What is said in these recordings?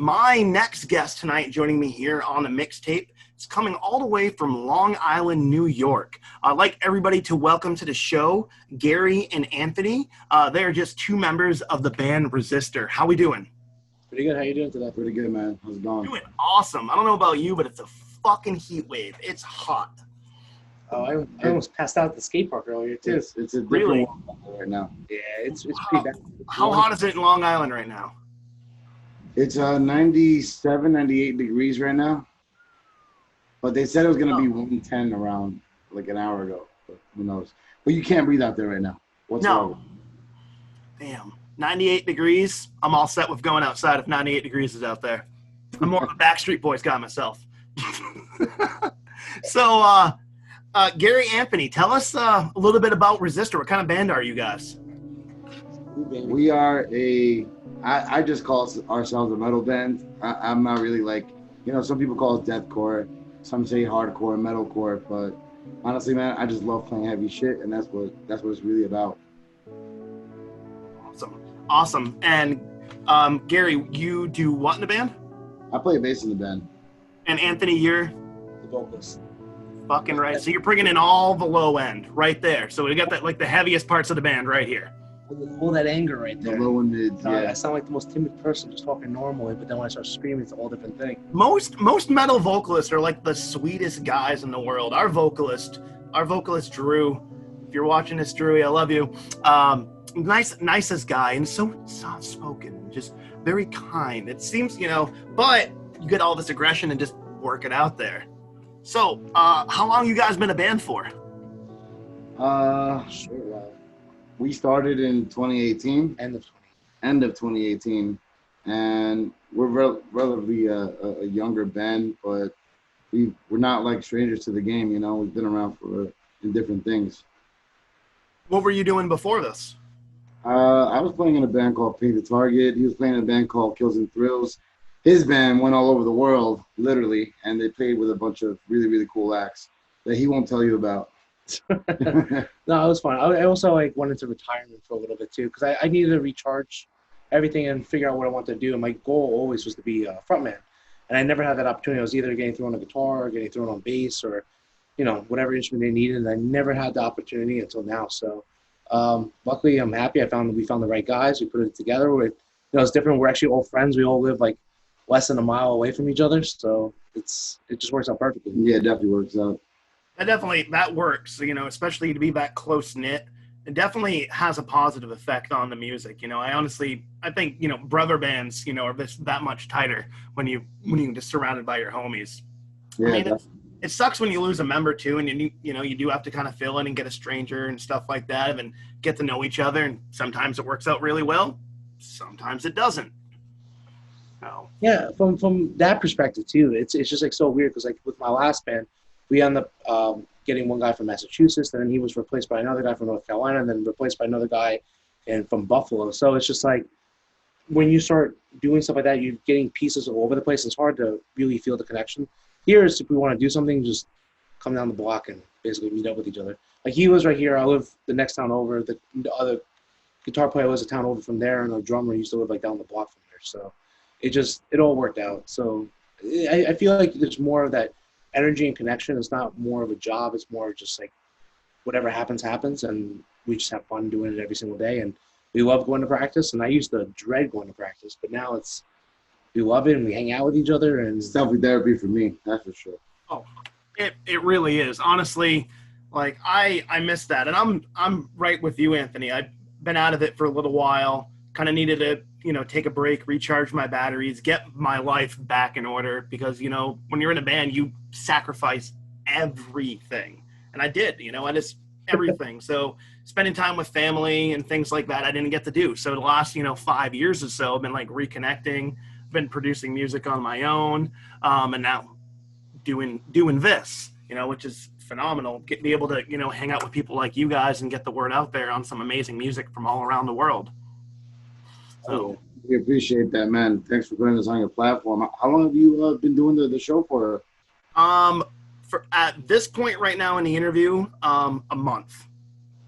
My next guest tonight joining me here on the MixTape is coming all the way from Long Island, New York. I'd like everybody to welcome to the show Gary and Anthony. They're just two members of the band Resistor. How we doing? Pretty good. How you doing today? Pretty good, man. How's it going? Doing awesome. I don't know about you, but it's a fucking heat wave. It's hot. Oh, I almost passed out at the skate park earlier too. It's a different Really? one right now. Yeah, it's pretty bad. How hot is it in Long Island right now? It's 97, 98 degrees right now. But they said it was going to be 110 around like an hour ago. But who knows? But you can't breathe out there right now. No. Damn. 98 degrees. I'm all set with going outside if 98 degrees is out there. I'm more of a Backstreet Boys guy myself. So, Gary, Anthony, tell us a little bit about Resistor. What kind of band are you guys? We are I just call ourselves a metal band. I'm not really like, some people call us deathcore. Some say hardcore, metalcore. But honestly, man, I just love playing heavy shit, and that's what it's really about. Awesome. And Gary, you do what in the band? I play bass in the band. And Anthony, you're The vocals. fucking right. So you're bringing in all the low end right there. So we got that like the heaviest parts of the band right here. All that anger right The there. low and mids, I yeah. sound like the most timid person just talking normally, but then when I start screaming, it's a whole different thing. Most metal vocalists are like the sweetest guys in the world. Our vocalist Drew, if you're watching this, Drew, I love you. Nicest guy and so soft spoken, just very kind. It seems, but you get all this aggression and just work it out there. So, how long you guys been a band for? Sure. We started in 2018. End of 2018, and we're relatively a younger band, but we're not like strangers to the game. We've been around in different things. What were you doing before this? I was playing in a band called Paint the Target. He was playing in a band called Kills and Thrills. His band went all over the world, literally, and they played with a bunch of really, really cool acts that he won't tell you about. No, it was fun. I also went into retirement for a little bit too because I needed to recharge everything and figure out what I wanted to do. And my goal always was to be a frontman, and I never had that opportunity. I was either getting thrown on guitar or getting thrown on bass or, whatever instrument they needed. And I never had the opportunity until now. So, luckily, I'm happy. We found the right guys. We put it together. It's different. We're actually all friends. We all live like less than a mile away from each other, so it just works out perfectly. Yeah, it definitely works out. That works, especially to be that close knit. It definitely has a positive effect on the music. I think, brother bands, are just that much tighter when you just surrounded by your homies. Yeah. It sucks when you lose a member too, and you do have to kind of fill in and get a stranger and stuff like that and get to know each other. And sometimes it works out really well. Sometimes it doesn't. No. Yeah, from that perspective too, it's just so weird because with my last band, we ended up getting one guy from Massachusetts, and then he was replaced by another guy from North Carolina, and then replaced by another guy from Buffalo. So it's just when you start doing stuff like that, you're getting pieces all over the place. It's hard to really feel the connection. Here is if we want to do something, just come down the block and basically meet up with each other. Like he was right here, I live the next town over. The other guitar player was a town over from there, and the drummer used to live down the block from here. So it all worked out. So I feel like there's more of that energy and connection. It's not more of a job. It's more just whatever happens, and we just have fun doing it every single day. And we love going to practice. And I used to dread going to practice, but now we love it and we hang out with each other. And Selfie therapy for me, that's for sure. Oh, it really is. Honestly, I miss that, and I'm right with you, Anthony. I've been out of it for a little while. Kind of needed to take a break, recharge my batteries, get my life back in order because, when you're in a band, you sacrifice everything. And I did, I just everything. So spending time with family and things like that, I didn't get to do. So the last, 5 years or so, I've been reconnecting, been producing music on my own. And now doing this, which is phenomenal. Be able to, hang out with people like you guys and get the word out there on some amazing music from all around the world. So we appreciate that, man. Thanks for putting this on your platform. How long have you been doing the show for? For at this point right now in the interview, a month.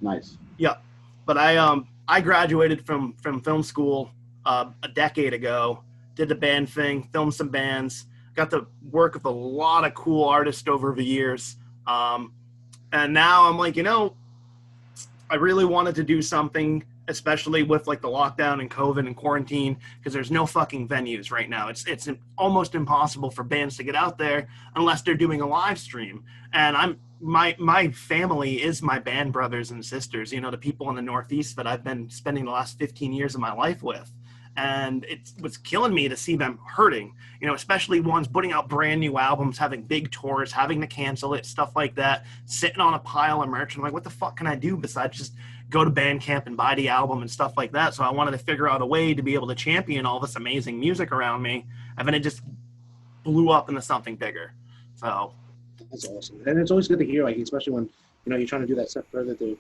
Nice. Yeah, but I graduated from film school a decade ago, did the band thing, filmed some bands, got to work with a lot of cool artists over the years. And now I'm like, I really wanted to do something, especially with like the lockdown and COVID and quarantine, because there's no fucking venues right now. It's almost impossible for bands to get out there unless they're doing a live stream. And my family is my band brothers and sisters, the people in the Northeast that I've been spending the last 15 years of my life with. And it was killing me to see them hurting, especially ones putting out brand new albums, having big tours, having to cancel it, stuff like that, sitting on a pile of merch. I'm like, what the fuck can I do besides just go to Bandcamp and buy the album and stuff like that? So I wanted to figure out a way to be able to champion all this amazing music around me. And then it just blew up into something bigger. So that's awesome. And it's always good to hear, like, especially when, you're trying to do that step further to,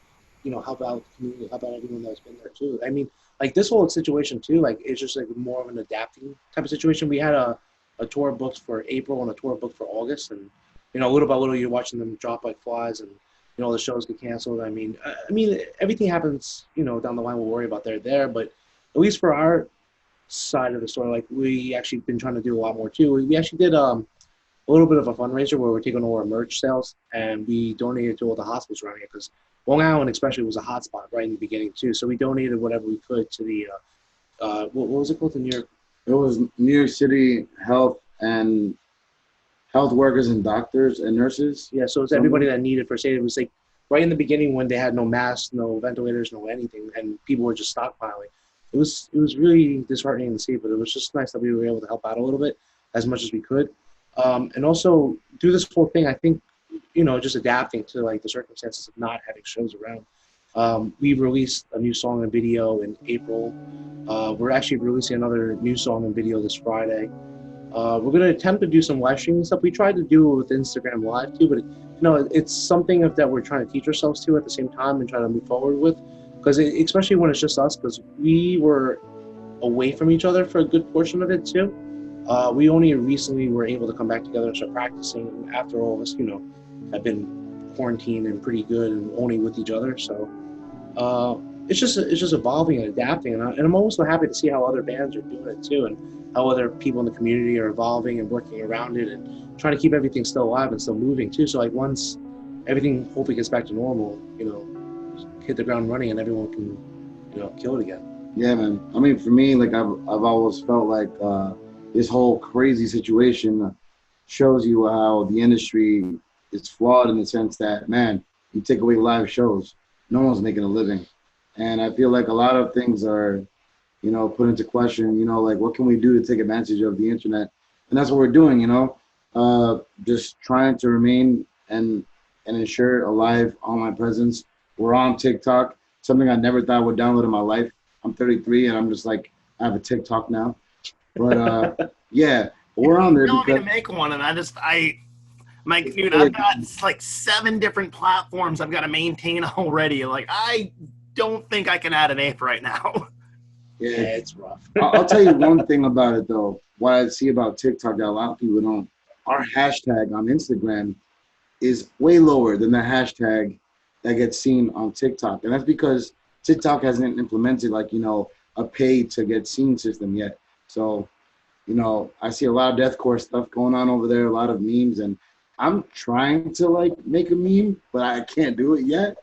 help out the community, help out everyone that's been there too. I mean, like this whole situation too, like it's just like more of an adapting type of situation. We had a tour booked for April and a tour booked for August, and little by little you're watching them drop like flies, and the shows get canceled. I mean everything happens, down the line. We'll worry about there, but at least for our side of the story, like we actually been trying to do a lot more too. We actually did a little bit of a fundraiser where we're taking all our merch sales and we donated to all the hospitals around here, because Long Island especially was a hot spot right in the beginning too. So we donated whatever we could to the what was it called, the New York? It was New York City Health and health workers and doctors and nurses. Yeah, so it's everybody that needed first aid. It was like right in the beginning when they had no masks, no ventilators, no anything, and people were just stockpiling. It was really disheartening to see, but it was just nice that we were able to help out a little bit as much as we could. And also through this whole thing, I think, just adapting to like the circumstances of not having shows around. We released a new song and video in April. We're actually releasing another new song and video this Friday. We're going to attempt to do some live streaming stuff. We tried to do it with Instagram Live too, but it's something that we're trying to teach ourselves to at the same time and try to move forward with, because especially when it's just us, because we were away from each other for a good portion of it too. We only recently were able to come back together and start practicing after all of us, have been quarantined and pretty good and only with each other. So it's just evolving and adapting, and I'm also happy to see how other bands are doing it too, and how other people in the community are evolving and working around it and trying to keep everything still alive and still moving too. So like once everything hopefully gets back to normal, hit the ground running and everyone can, kill it again. Yeah, man. I mean, for me, like I've always felt like this whole crazy situation shows you how the industry is flawed in the sense that, man, you take away live shows, no one's making a living. And I feel like a lot of things are, put into question, like what can we do to take advantage of the internet? And that's what we're doing, just trying to remain and ensure a live online presence. We're on TikTok, something I never thought I would download in my life. I'm 33 and I'm just like, I have a TikTok now. But yeah, we're on there. You want me to make one, and dude, I've got like 7 different platforms I've got to maintain already. Like, I don't think I can add an 8th right now. Yeah, it's rough. I'll tell you one thing about it though. What I see about TikTok that a lot of people don't. Our hashtag on Instagram is way lower than the hashtag that gets seen on TikTok, and that's because TikTok hasn't implemented like a pay to get seen system yet. So, I see a lot of deathcore stuff going on over there, a lot of memes, and I'm trying to like make a meme, but I can't do it yet.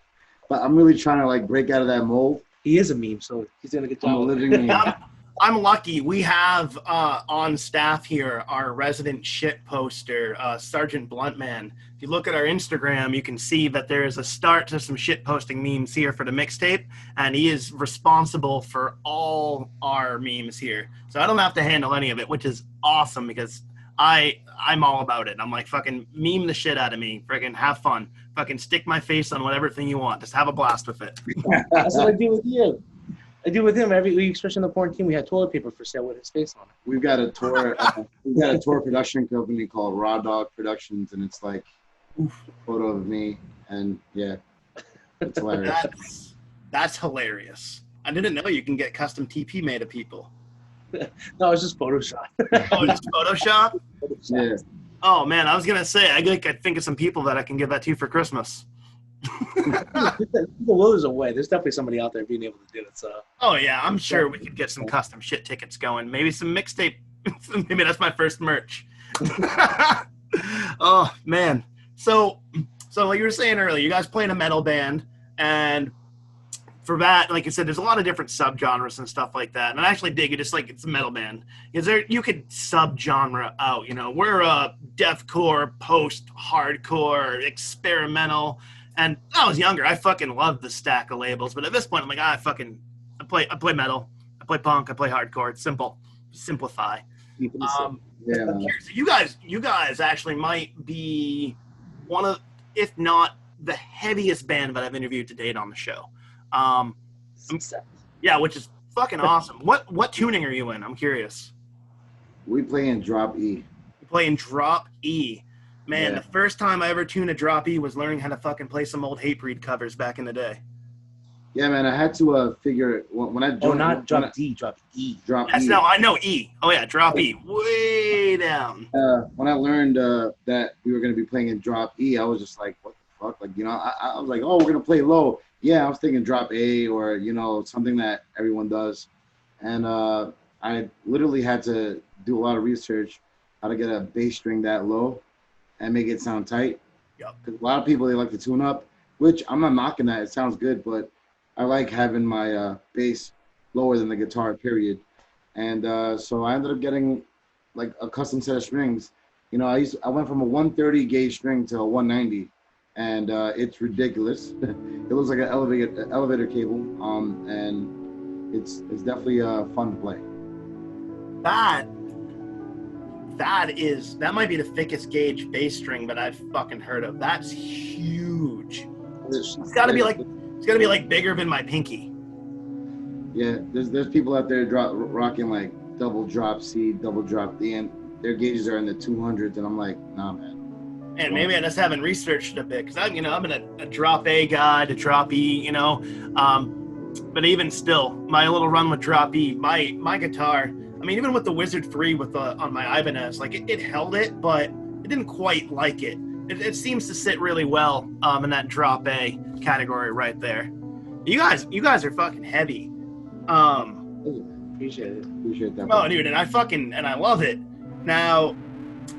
But I'm really trying to like break out of that mold. He is a meme, so he's doing a good job. I'm a living meme. I'm lucky. We have on staff here our resident shit poster, Sergeant Bluntman. If you look at our Instagram, you can see that there is a start to some shit posting memes here for the mixtape, and he is responsible for all our memes here. So I don't have to handle any of it, which is awesome because I'm all about it. I'm like, fucking meme the shit out of me. Freaking have fun. Fucking stick my face on whatever thing you want. Just have a blast with it. That's what I do with you. I do with him every week, especially in the quarantine. We had toilet paper for sale with his face on it. We've got a tour. Production company called Raw Dog Productions, and it's like a photo of me, and yeah, it's hilarious. That's hilarious. I didn't know you can get custom TP made of people. No, it's just Photoshop. Oh, it's Photoshop? Yeah. Oh man, I was gonna say I think of some people that I can give that to for Christmas. People lose away. There's definitely somebody out there being able to do it. So. Oh yeah, I'm sure we could get some custom shit tickets going. Maybe some mixtape Maybe that's my first merch. Oh man. So like you were saying earlier, you guys play in a metal band, and for that, like I said, there's a lot of different subgenres and stuff like that. And I actually dig it, just like it's a metal band. Because you could subgenre out, you know. We're a deathcore, post-hardcore, experimental. And when I was younger, I fucking loved the stack of labels. But at this point, I'm like, I play metal, I play punk, I play hardcore. It's simple. Simplify. Yeah. So you guys actually might be one of, if not the heaviest band that I've interviewed to date on the show. Yeah, which is fucking awesome. What tuning are you in? I'm curious. We play in drop E. You play in drop E. Man, Yeah. The first time I ever tuned a drop E was learning how to fucking play some old Hatebreed covers back in the day. Yeah, man. I had to figure when I joined. Oh, not drop D, drop E. Drop Yes, E. no, I know E. Oh yeah, drop E. Way down. When I learned that we were going to be playing in drop E, I was just like, what the fuck? Like, you know, I was like, oh, we're going to play low. Yeah, I was thinking drop A or, you know, something that everyone does. And I literally had to do a lot of research how to get a bass string that low and make it sound tight. Yep. Because a lot of people, they like to tune up, which I'm not knocking that. It sounds good, but I like having my bass lower than the guitar, period. And so I ended up getting like a custom set of strings. You know, I went from a 130 gauge string to a 190, and it's ridiculous. It looks like an elevator cable, and it's definitely fun to play. That might be the thickest gauge bass string that I've fucking heard of. That's huge. It's gotta be like bigger than my pinky. Yeah, there's people out there rocking like double drop C, double drop D, and their gauges are in the 200s, and I'm like, nah, man. And maybe I just haven't researched a bit, because I'm in a drop A guy to drop E, you know. But even still, my little run with drop E, my guitar, I mean, even with the Wizard 3 on my Ibanez, like it held it, but it didn't quite like it. It seems to sit really well in that drop A category right there. You guys are fucking heavy. Appreciate that. Oh, dude, and I love it. Now,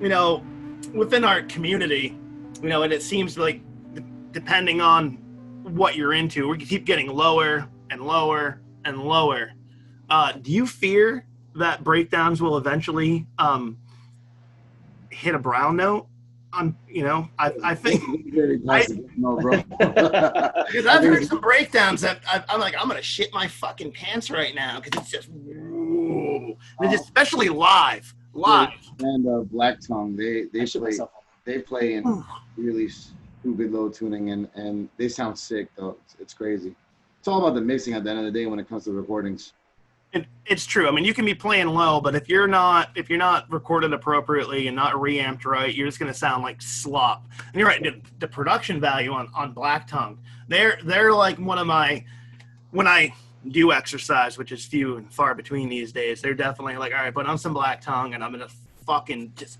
you know, within our community, you know, and it seems like depending on what you're into, we keep getting lower and lower and lower. Do you fear that breakdowns will eventually hit a brown note? I think no, bro. because I've heard some breakdowns that I'm like, I'm gonna shit my fucking pants right now because it's just, and just especially live. And Black Tongue, they play in really stupid low tuning, and they sound sick though. It's crazy. It's all about the mixing at the end of the day when it comes to recordings. It's true. I mean, you can be playing low, but if you're not recorded appropriately and not reamped right, you're just going to sound like slop. And you're right. The production value on Black Tongue, they're like one of my, when I do exercise, which is few and far between these days, they're definitely like, all right, put on some Black Tongue and I'm going to fucking just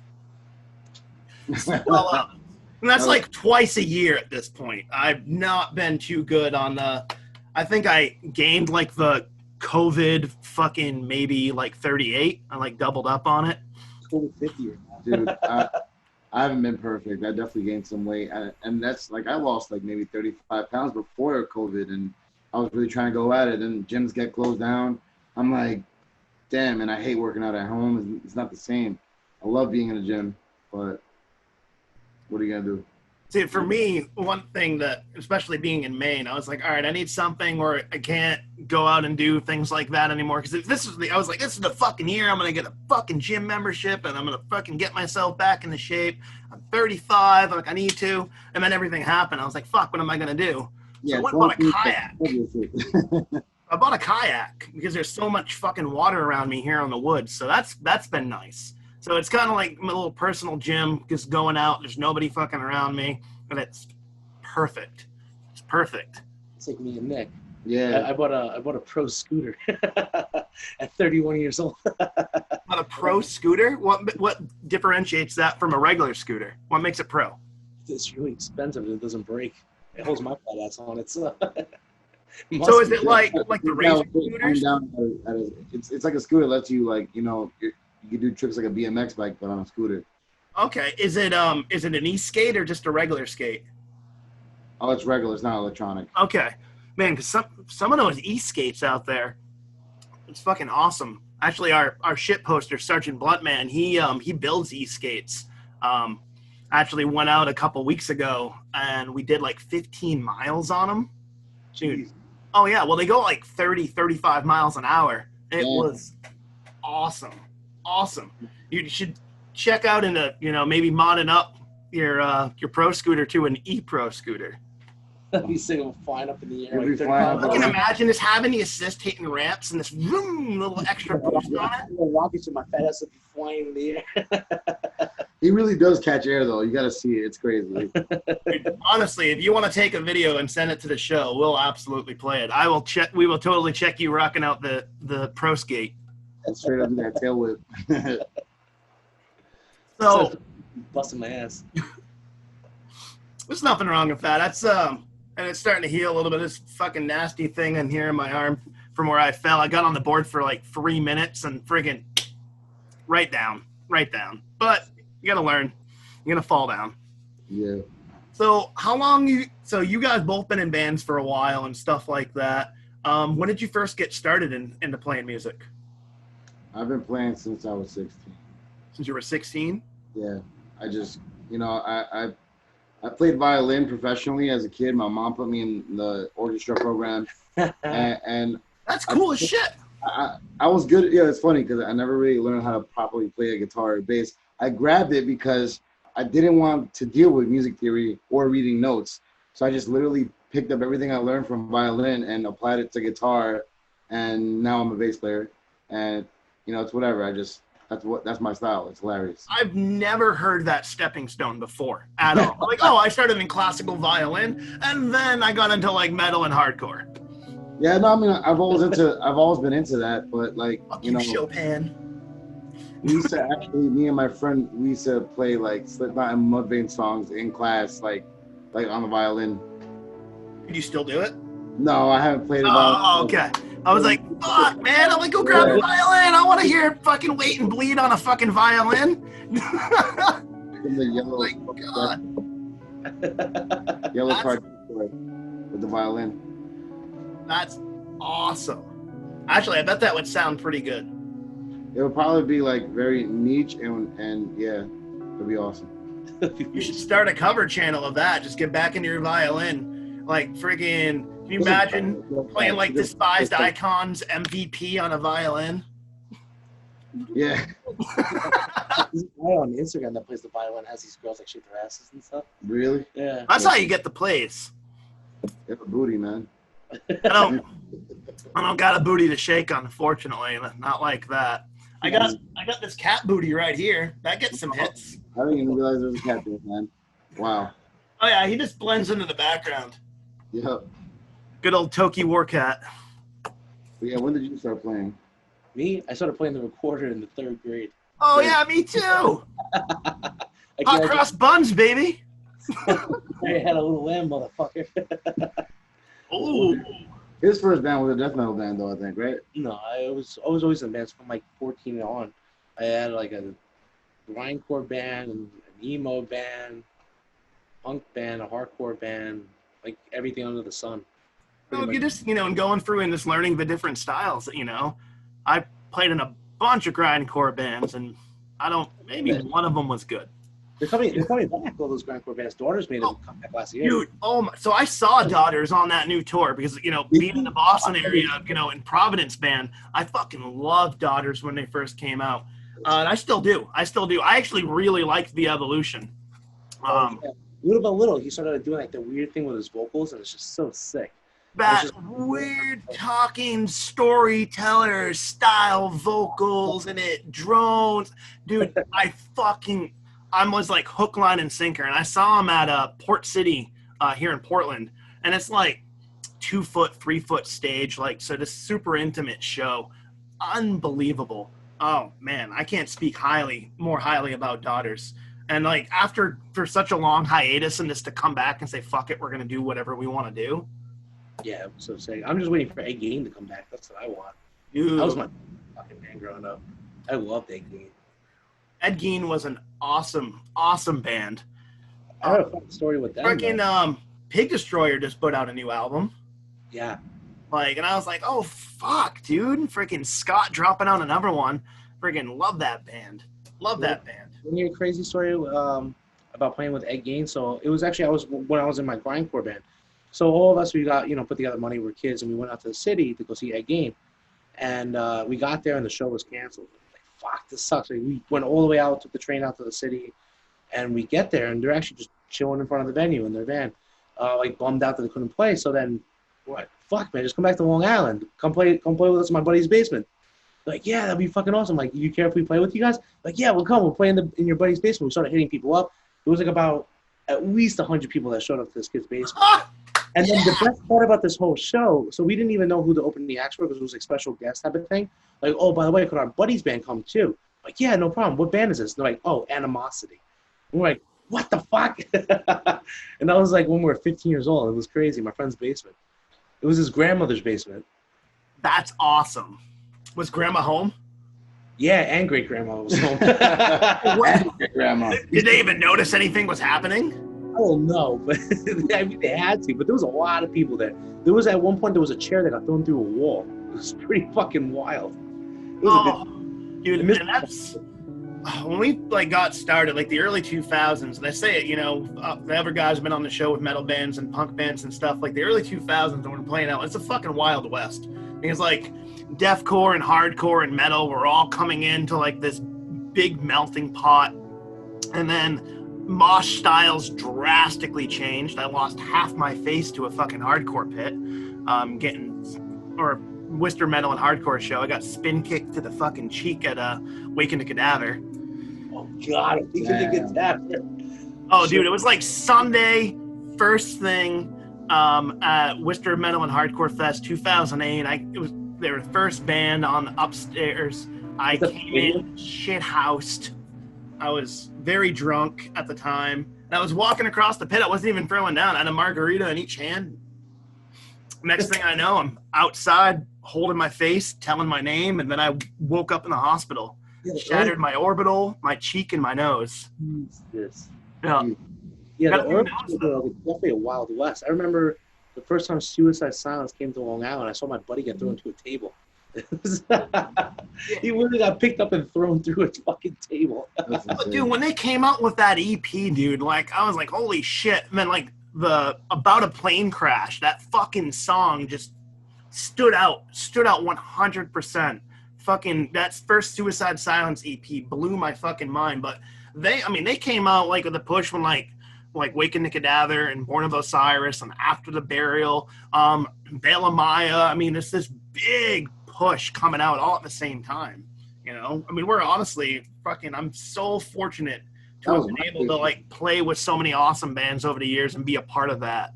swell up. And that's like twice a year at this point. I've not been too good on I think I gained like the COVID fucking maybe like 38. I like doubled up on it. COVID 50. Dude, I haven't been perfect. I definitely gained some weight, and that's like I lost like maybe 35 pounds before COVID, and I was really trying to go at it. And gyms get closed down. I'm like, damn, and I hate working out at home. It's not the same. I love being in the gym, but what are you gonna do? See, for me, one thing that, especially being in Maine, I was like, all right, I need something where I can't go out and do things like that anymore. Because I was like, this is the fucking year. I'm going to get a fucking gym membership and I'm going to fucking get myself back into shape. I'm 35. I'm like, I need to. And then everything happened. I was like, fuck, what am I going to do? So I went and bought a kayak. I bought a kayak because there's so much fucking water around me here on the woods. So that's been nice. So it's kind of like my little personal gym, just going out. There's nobody fucking around me, and it's perfect. It's perfect. It's like me and Nick. Yeah. I bought a pro scooter at 31 years old. Not a pro scooter? What differentiates that from a regular scooter? What makes it pro? It's really expensive and it doesn't break. It holds my fat ass on it. So is it like the Razor scooters? It's like a scooter that lets you, like, you know, you can do tricks like a BMX bike, but on a scooter. Okay. Is it an e-skate or just a regular skate? Oh, it's regular. It's not electronic. Okay. Man, because some of those e-skates out there, it's fucking awesome. Actually, our shit poster, Sergeant Bluntman, he builds e-skates. Actually went out a couple weeks ago, and we did like 15 miles on them. Dude. Oh, yeah. Well, they go like 30, 35 miles an hour. It was awesome. Awesome. You should check out into, maybe modding up your pro scooter to an e-pro scooter. He's sitting flying up in the air. Like I can imagine just having the assist hitting ramps and this vroom, little extra boost on it. Rockets in my fat ass would be flying in the air. He really does catch air, though. You got to see it. It's crazy. Dude, honestly, if you want to take a video and send it to the show, we'll absolutely play it. We will totally check you rocking out the pro skate. That's straight up in that tail whip. So busting my ass. there's nothing wrong with that. That's and it's starting to heal a little bit. This fucking nasty thing in here in my arm from where I fell. I got on the board for like 3 minutes and friggin' right down. But you gotta learn. You're gonna fall down. Yeah. So you guys both been in bands for a while and stuff like that. When did you first get started into playing music? I've been playing since I was 16. Since you were 16? Yeah. I just, I played violin professionally as a kid. My mom put me in the orchestra program, and That's cool as shit. I was good. Yeah, it's funny because I never really learned how to properly play a guitar or bass. I grabbed it because I didn't want to deal with music theory or reading notes. So I just literally picked up everything I learned from violin and applied it to guitar, and now I'm a bass player. And it's whatever. That's my style. It's hilarious. I've never heard that stepping stone before at all. Like, I started in classical violin, and then I got into like metal and hardcore. Yeah, no, I mean, I've always been into that, but like, Chopin. we used to actually, me and my friend, we used to play like Slipknot and Mudvayne songs in class, like on the violin. Did you still do it? No, I haven't played it. Oh, okay. I was like, fuck, man, I'm gonna go grab a violin. I want to hear fucking Wait and Bleed on a fucking violin. In the yellow, Like, God. yellow card with the violin. That's awesome. Actually, I bet that would sound pretty good. It would probably be like very niche and yeah, it'd be awesome. You should start a cover channel of that. Just get back into your violin. Like, friggin', can you imagine playing like Despised Icons MVP on a violin? Yeah. There's a guy on Instagram that plays the violin, has these girls like shake their asses and stuff. Really? Yeah. That's how you get the plays. You have a booty, man. I don't got a booty to shake, unfortunately. Not like that. I got this cat booty right here. That gets some hits. I didn't even realize there was a cat there, man. Wow. Oh yeah, he just blends into the background. Yep. Good old Toki War Cat. But yeah, when did you start playing? Me? I started playing the recorder in the 3rd grade. Oh yeah, me too. Hot cross buns, baby. I had a little lamb, motherfucker. Ooh. His first band was a death metal band, though, I think, right? No, I was always in bands from like 14 on. I had like a grindcore band, an emo band, punk band, a hardcore band, like everything under the sun. Well, you just, and going through and just learning the different styles, I played in a bunch of grindcore bands, and maybe one of them was good. They're coming back, all those grindcore bands. Daughters made them come back last year. Dude, so I saw Daughters on that new tour because, being in the Boston area, in Providence band, I fucking loved Daughters when they first came out. And I still do. I actually really liked the evolution. Little by little, he started doing like the weird thing with his vocals, and it's just so sick. That weird talking storyteller style vocals and it drones. Dude, I was like hook, line, and sinker. And I saw him at Port City here in Portland. And it's like 2 foot, 3 foot stage. Like, so this super intimate show. Unbelievable. Oh, man, I can't speak more highly about Daughters. And like for such a long hiatus and just to come back and say, fuck it, we're going to do whatever we want to do. Yeah, so sick. I'm just waiting for A Game to come back. That's what I want. Dude. That was my fucking band growing up. I loved Ed Gein. Ed Gein was an awesome, awesome band. I have a fun story with them. Freaking Pig Destroyer just put out a new album. Yeah. Like, and I was like, oh fuck, dude! Freaking Scott dropping out another one. Freaking love that band. Love that band. When you hear a crazy story about playing with Ed Gein, so it was actually when I was in my grindcore band. So all of us, we got put together money. We're kids, and we went out to the city to go see Ed Gein. And we got there, and the show was canceled. Like, fuck, this sucks. Like, we went all the way out, took the train out to the city, and we get there, and they're actually just chilling in front of the venue in their van, like bummed out that they couldn't play. So then, what? Fuck, man, just come back to Long Island. Come play with us in my buddy's basement. Like, yeah, that'd be fucking awesome. Like, you care if we play with you guys? Like, yeah, we'll come. We'll play in your buddy's basement. We started hitting people up. It was like about at least 100 people that showed up to this kid's basement. And then the best part about this whole show, so we didn't even know who the opening acts were because it was like special guest type of thing. Like, oh, by the way, could our buddy's band come too? Like, yeah, no problem. What band is this? And they're like, oh, Animosity. And we're like, what the fuck? And that was like when we were 15 years old. It was crazy. My friend's basement. It was his grandmother's basement. That's awesome. Was Grandma home? Yeah, and great grandma was home. Grandma. Did they even notice anything was happening? Oh no, but I mean they had to. But there was a lot of people there. There was at one point there was a chair that got thrown through a wall. It was pretty fucking wild. It was dude, and that's when we like got started, like the early 2000s. And I say it, the other guys have been on the show with metal bands and punk bands and stuff. Like the early 2000s when we're playing out, it's a fucking Wild West. Because like deathcore and hardcore and metal were all coming into like this big melting pot, and then mosh styles drastically changed. I lost half my face to a fucking hardcore pit. Worcester Metal and Hardcore show. I got spin kicked to the fucking cheek at Waking the Cadaver. Oh god, Waking the Cadaver. Oh dude, it was like Sunday, first thing at Worcester Metal and Hardcore Fest 2008. They were the first band on the upstairs. I came in shit-housed. I was very drunk at the time. And I was walking across the pit. I wasn't even throwing down. I had a margarita in each hand. Next thing I know, I'm outside holding my face, telling my name, and then I woke up in the hospital. Shattered my orbital, my cheek, and my nose. Jesus. Yeah. Yeah, the orbital was definitely a Wild West. I remember the first time Suicide Silence came to Long Island, I saw my buddy get thrown to a table. He really got picked up and thrown through a fucking table. Dude, when they came out with that EP, dude, like I was like, holy shit. And then like the About a Plane Crash, that fucking song just stood out 100%. Fucking that first Suicide Silence EP blew my fucking mind. But they came out like with a push when like Waking the Cadaver and Born of Osiris and After the Burial, Bela Maya. I mean, it's this big push coming out all at the same time. We're honestly I'm so fortunate to have been able to like play with so many awesome bands over the years and be a part of that.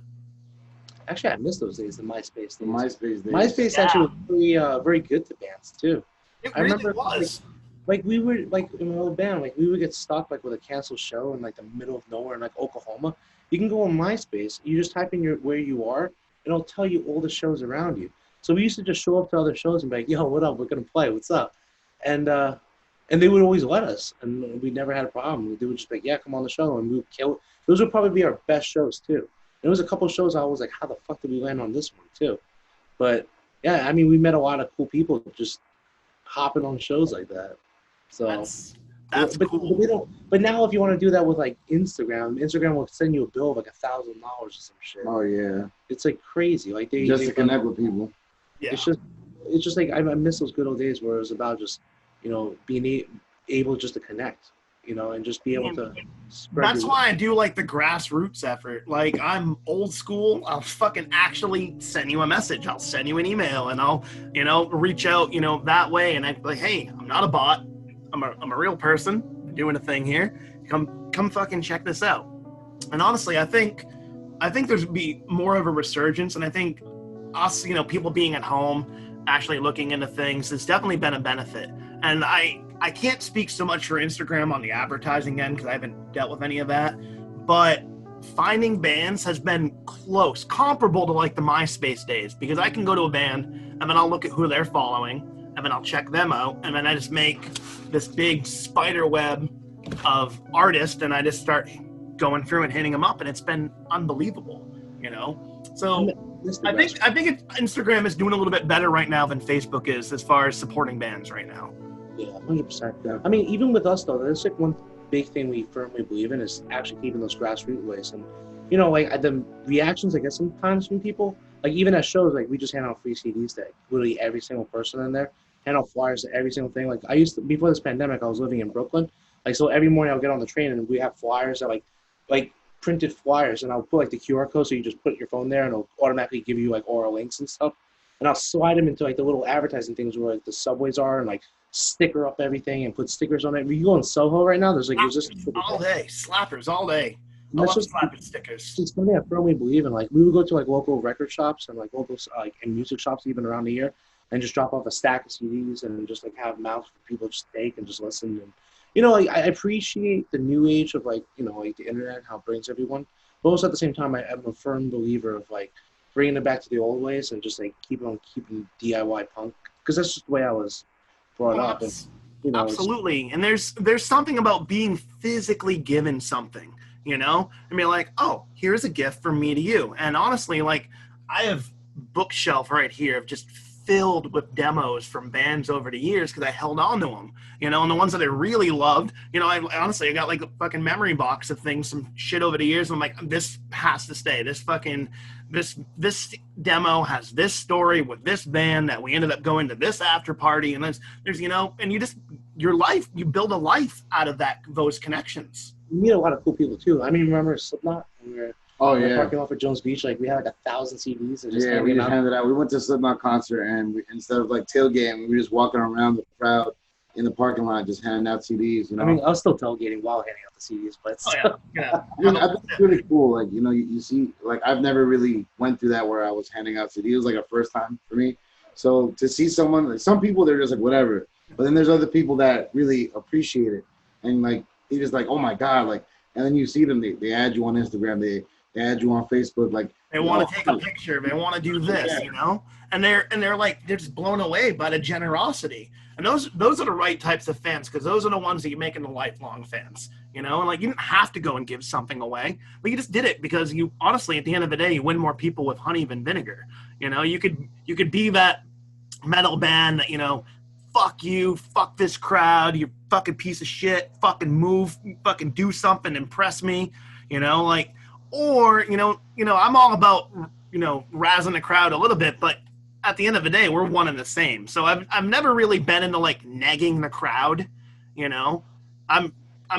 Actually, I miss those days, the MySpace days. MySpace actually was really, very good to bands too. I remember it was. Like we were like in my old band, like we would get stuck like with a canceled show in like the middle of nowhere in like Oklahoma. You can go on MySpace, you just type in where you are, and it'll tell you all the shows around you. So we used to just show up to other shows and be like, "Yo, what up? We're gonna play. What's up?" And they would always let us, and we never had a problem. They would just be like, "Yeah, come on the show," and we would kill. Those would probably be our best shows too. There was a couple shows I was like, "How the fuck did we land on this one too?" But yeah, I mean, we met a lot of cool people just hopping on shows like that. So that's cool. But now, if you want to do that with like Instagram will send you a bill of like $1,000 or some shit. Oh yeah, it's like crazy. Like they to connect with people. Yeah, it's just like I miss those good old days where it was about just being able just to connect, and just be able to spread. That's why I do like the grassroots effort. Like I'm old school. I'll fucking actually send you a message. I'll send you an email, and I'll reach out that way. And I'm like, hey, I'm not a bot. I'm a real person doing a thing here. Come fucking check this out. And honestly, I think there's be more of a resurgence, and I think us, people being at home, actually looking into things, has definitely been a benefit. And I can't speak so much for Instagram on the advertising end because I haven't dealt with any of that, but finding bands has been comparable to like the MySpace days, because I can go to a band and then I'll look at who they're following, and then I'll check them out, and then I just make this big spider web of artists, and I just start going through and hitting them up, and it's been unbelievable, you know. So I think Instagram is doing a little bit better right now than Facebook is as far as supporting bands right now. Yeah, 100%. I mean, even with us though, there's like one big thing we firmly believe in is actually keeping those grassroots ways. And you know, like the reactions I get sometimes from people, like even at shows, like we just hand out free CDs to literally every single person in there, hand out flyers to every single thing. Like I used to, before this pandemic, I was living in Brooklyn. Like so every morning I'll get on the train and we have flyers that like printed flyers, and I'll put like the QR code, so you just put your phone there and it'll automatically give you like URL links and stuff. And I'll slide them into like the little advertising things where like the subways are, and like sticker up everything and put stickers on it. When you go in Soho right now, there's like Resistor all day, slappers all day. I love slapper stickers. It's something I firmly believe in. Like we would go to like local record shops and like local like and music shops even around the year, and just drop off a stack of CDs and just like have mouths for people to just take and just listen. And you know, like I appreciate the new age of like, you know, like the internet, how it brings everyone. But also at the same time, I'm a firm believer of like bringing it back to the old ways and just like keeping DIY punk, because that's just the way I was brought up. And, you know, absolutely. And there's something about being physically given something, you know? I mean, like, oh, here's a gift from me to you. And honestly, like, I have bookshelf right here of just filled with demos from bands over the years because I held on to them, you know, and the ones that I really loved, you know, I honestly got like a fucking memory box of things, some shit over the years. And I'm like, this has to stay. This demo has this story with this band that we ended up going to this after party, and there's you know, and you build a life out of those connections. You meet a lot of cool people too. I mean, remember Slipknot? We were parking lot for Jones Beach, like we had like 1,000 CDs. And just we just handed out. We went to a Slipknot concert, and instead of like tailgating, we were just walking around the crowd in the parking lot, just handing out CDs. You know, I mean, I was still tailgating while handing out the CDs, but yeah. I think it's really cool. Like, you know, you see, like I've never really went through that where I was handing out CDs. It was like a first time for me. So to see someone, like some people, they're just like whatever, but then there's other people that really appreciate it, and like they just like, oh my god, like, and then you see them, they add you on Instagram, they add you on Facebook, like they want to take a picture, they want to do this, you know, and they're like, they're just blown away by the generosity. And those are the right types of fans, because those are the ones that you make into lifelong fans, you know. And like, you didn't have to go and give something away, but you just did it because you honestly, at the end of the day, you win more people with honey than vinegar. You know, you could be that metal band that, you know, fuck you, fuck this crowd, you fucking piece of shit, fucking move, fucking do something, impress me, you know, like, or you know, I'm all about, you know, razzing the crowd a little bit, but at the end of the day, we're one and the same. So I've never really been into like negging the crowd, you know. I'm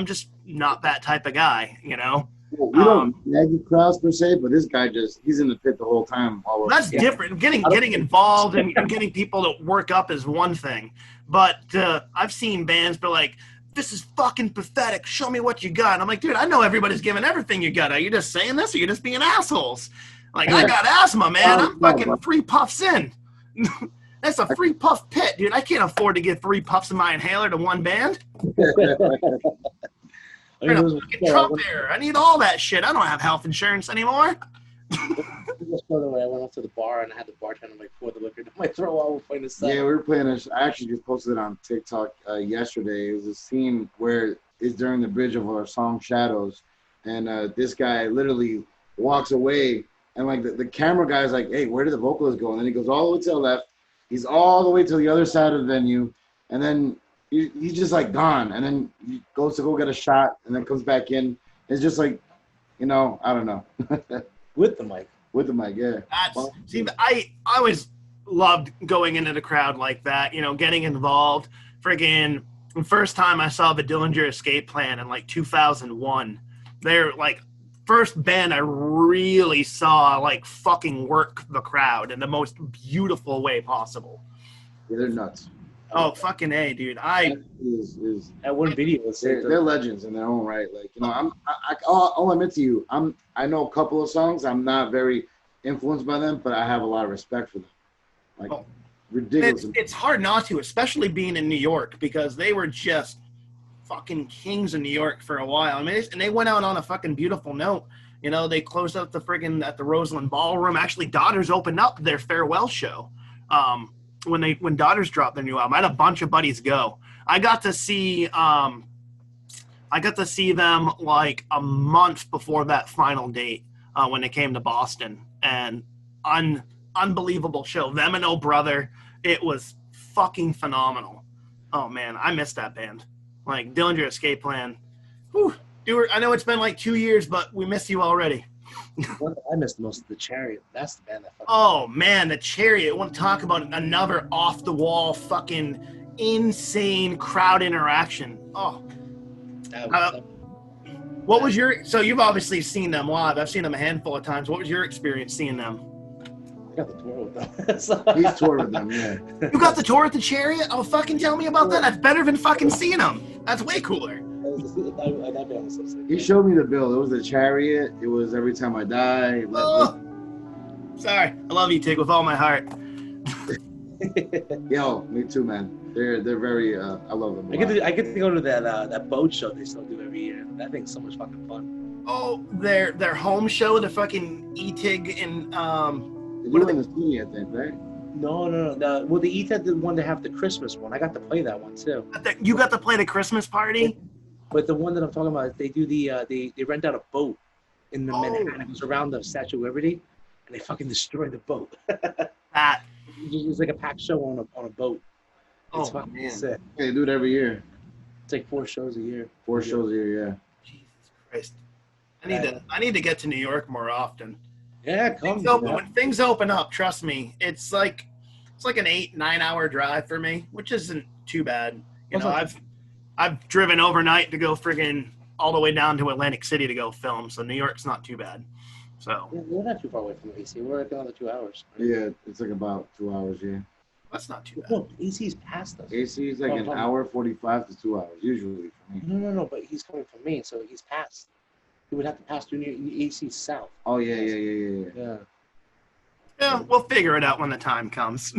just not that type of guy, you know. Well, we don't nag the crowds per se, but this guy he's in the pit the whole time. That's different. Getting involved and getting people to work up is one thing, but I've seen bands be like, this is fucking pathetic, show me what you got. And I'm like, dude, I know everybody's giving everything you got. Are you just saying this, or are you just being assholes? Like, I got asthma, man. I'm fucking 3 puffs in. That's a 3 puff pit, dude. I can't afford to get 3 puffs of my inhaler to one band. Trump air. I need all that shit. I don't have health insurance anymore. Just by the way, I went up to the bar and I had the bartender like pour the liquor down my throat while we're playing this set. Yeah, we were playing I actually just posted it on TikTok yesterday. It was a scene where it's during the bridge of our song Shadows, and this guy literally walks away, and like the camera guy's like, hey, where did the vocalist go? And then he goes all the way to the left. He's all the way to the other side of the venue, and then he's just like gone. And then he goes to go get a shot, and then comes back in. It's just like, you know, I don't know. With the mic. With the mic, yeah. See, I always loved going into the crowd like that, you know, getting involved. Friggin' the first time I saw the Dillinger Escape Plan in like 2001, they're like first band I really saw like fucking work the crowd in the most beautiful way possible. Yeah, they're nuts. Oh, fucking A, dude. That one video was they're legends in their own right. Like, you know, I'll admit to you, I know a couple of songs. I'm not very influenced by them, but I have a lot of respect for them. Like, ridiculous. It's hard not to, especially being in New York, because they were just fucking kings in New York for a while. I mean, and they went out on a fucking beautiful note. You know, they closed out the friggin' at the Roseland Ballroom. Actually, Daughters opened up their farewell show. when Daughters dropped their new album. I had a bunch of buddies go. I got to see them like a month before that final date when they came to Boston, and unbelievable show. Them and Oh Brother, it was fucking phenomenal. Oh man, I miss that band. Like Dillinger Escape Plan. Whew. Dude, I know it's been like 2 years, but we miss you already. What I missed the most is the Chariot. That's the band that fucking. Oh man, the Chariot. I want to talk about another off the wall fucking insane crowd interaction. Oh. What was your, so you've obviously seen them live. I've seen them a handful of times. What was your experience seeing them? I got the tour with them. So. He's toured with them, yeah. You got the tour at the Chariot? Oh, fucking tell me about that. That's better than fucking seeing them. That's way cooler. He showed me the bill. It was the Chariot. It was Every Time I Die. Oh. Sorry. I love you, Tig, with all my heart. Yo, me too, man. They're very. I love them. I get to go to that boat show they still do every year. That thing's so much fucking fun. Oh, their home show, the fucking E-Tig and They do it in the city, I think, right? No. Well, the E-Tig did one to have the Christmas one. I got to play that one too. You got to play the Christmas party? But the one that I'm talking about, they do they rent out a boat in the Manhattan. It goes around the Statue of Liberty, and they fucking destroy the boat. That. It's like a packed show on a boat. It's fucking man. sick. Yeah, they do it every year. It's like 4 shows a year. 4 shows a year, yeah. Jesus Christ. I need to get to New York more often. Yeah, come. When things open up, trust me, it's like an 8-9 hour drive for me, which isn't too bad. You know, I've driven overnight to go friggin' all the way down to Atlantic City to go film, so New York's not too bad. So we're not too far away from AC. We're like another 2 hours. Yeah, it's like about 2 hours, yeah. that's not too bad. No, AC's past us. AC is like an hour 45 to 2 hours, usually for me. No, but he's coming from me, so he's past. He would have to pass through AC South. Oh, yeah. Yeah, we'll figure it out when the time comes.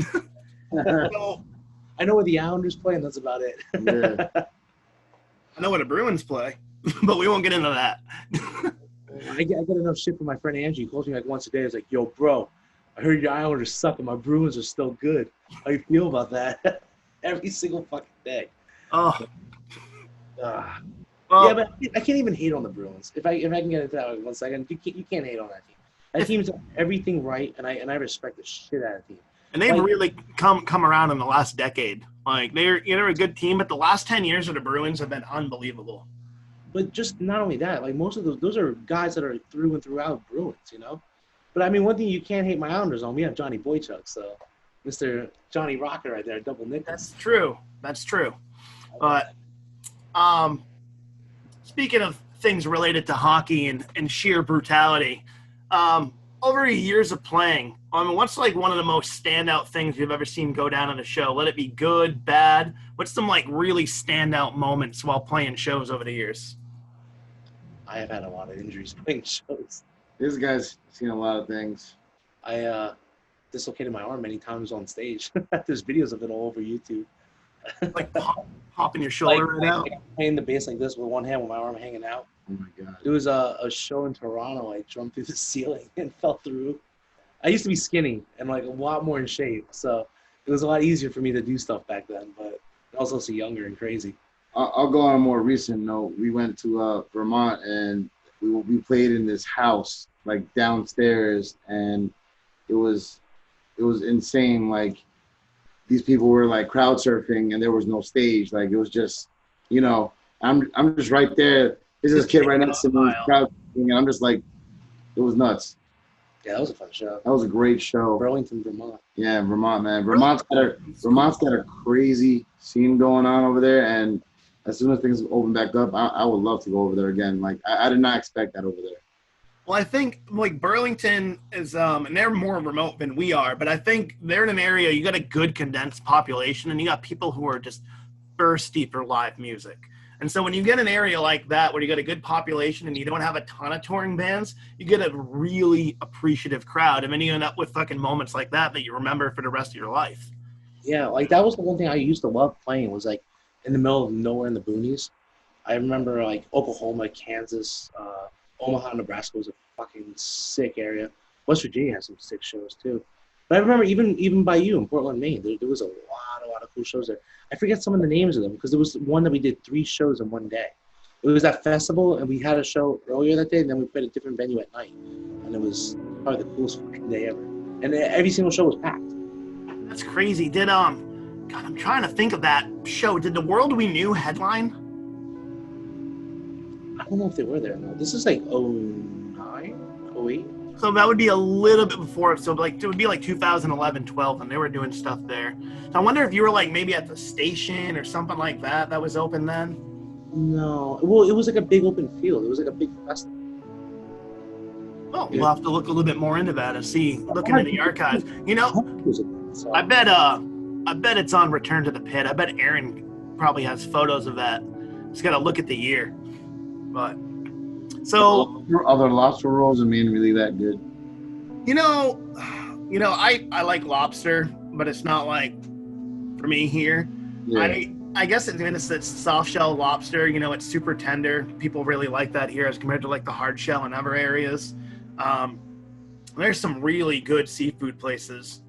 So, I know where the Islanders play, and that's about it. Yeah. I know where the Bruins play, but we won't get into that. I get enough shit from my friend Angie. He calls me like once a day. He's like, yo, bro, I heard your Islanders suck and my Bruins are still good. How you feel about that? Every single fucking day. Oh. Well, Well, yeah, but I can't even hate on the Bruins. If I can get into that like 1 second, you can't hate on that team. That team's done everything right, and I respect the shit out of the team. and they've really come around in the last decade. Like they're a good team, but the last 10 years of the Bruins have been unbelievable. But just not only that, like most of those are guys that are through and throughout Bruins, you know. But I mean, one thing you can't hate my Islanders on, we have Johnny Boychuk, so Mr. Johnny Rocker right there, double nickel. That's true. But speaking of things related to hockey and sheer brutality, over the years of playing, I mean, what's like one of the most standout things you've ever seen go down on a show? Let it be good, bad. What's some like really standout moments while playing shows over the years? I have had a lot of injuries playing shows. This guy's seen a lot of things. I dislocated my arm many times on stage. There's videos of it all over YouTube. Like popping your shoulder right out? Playing the bass like this with one hand with my arm hanging out. Oh, my God. There was a show in Toronto. I jumped through the ceiling and fell through. I used to be skinny and like a lot more in shape, so it was a lot easier for me to do stuff back then, but I was also younger and crazy. I'll go on a more recent note. We went to Vermont, and we played in this house, like downstairs, and it was insane. Like these people were like crowd surfing, and there was no stage. Like it was just, you know, I'm just right there. There's this kid right next to me, crowd surfing, and I'm just like, it was nuts. Yeah, that was a fun show. That was a great show. Burlington, Vermont. Yeah, Vermont, man. Vermont's got a crazy scene going on over there, and as soon as things open back up, I would love to go over there again. Like I did not expect that over there. Well, I think like Burlington is, and they're more remote than we are, but I think they're in an area, you got a good condensed population and you got people who are just thirsty for live music. And so when you get an area like that, where you got a good population and you don't have a ton of touring bands, you get a really appreciative crowd. And then you end up with fucking moments like that you remember for the rest of your life. Yeah, like that was the one thing I used to love playing was like in the middle of nowhere in the boonies. I remember like Oklahoma, Kansas, Omaha, Nebraska was a fucking sick area. West Virginia has some sick shows too. But I remember even by you in Portland, Maine, there was a lot of cool shows there. I forget some of the names of them because there was one that we did 3 shows in one day. It was that festival, and we had a show earlier that day, and then we played a different venue at night, and it was probably the coolest fucking day ever. And every single show was packed. That's crazy. Did God, I'm trying to think of that show. Did The World We Knew headline? I don't know if they were there or not. This is like 09, 08. So that would be a little bit before it. So like it would be like 2011, 12, and they were doing stuff there. So I wonder if you were like maybe at the station or something like that was open then. No, well, it was like a big open field. It was like a big festival. Well, we'll have to look a little bit more into that and see, looking into the archives. You know, So, I bet it's on Return to the Pit. I bet Aaron probably has photos of that. Just got to look at the year. But so other lobster rolls in Maine really that good? you know, I like lobster, but it's not like for me here. Yeah. I guess it's soft shell lobster. You know, it's super tender. People really like that here as compared to like the hard shell in other areas. There's some really good seafood places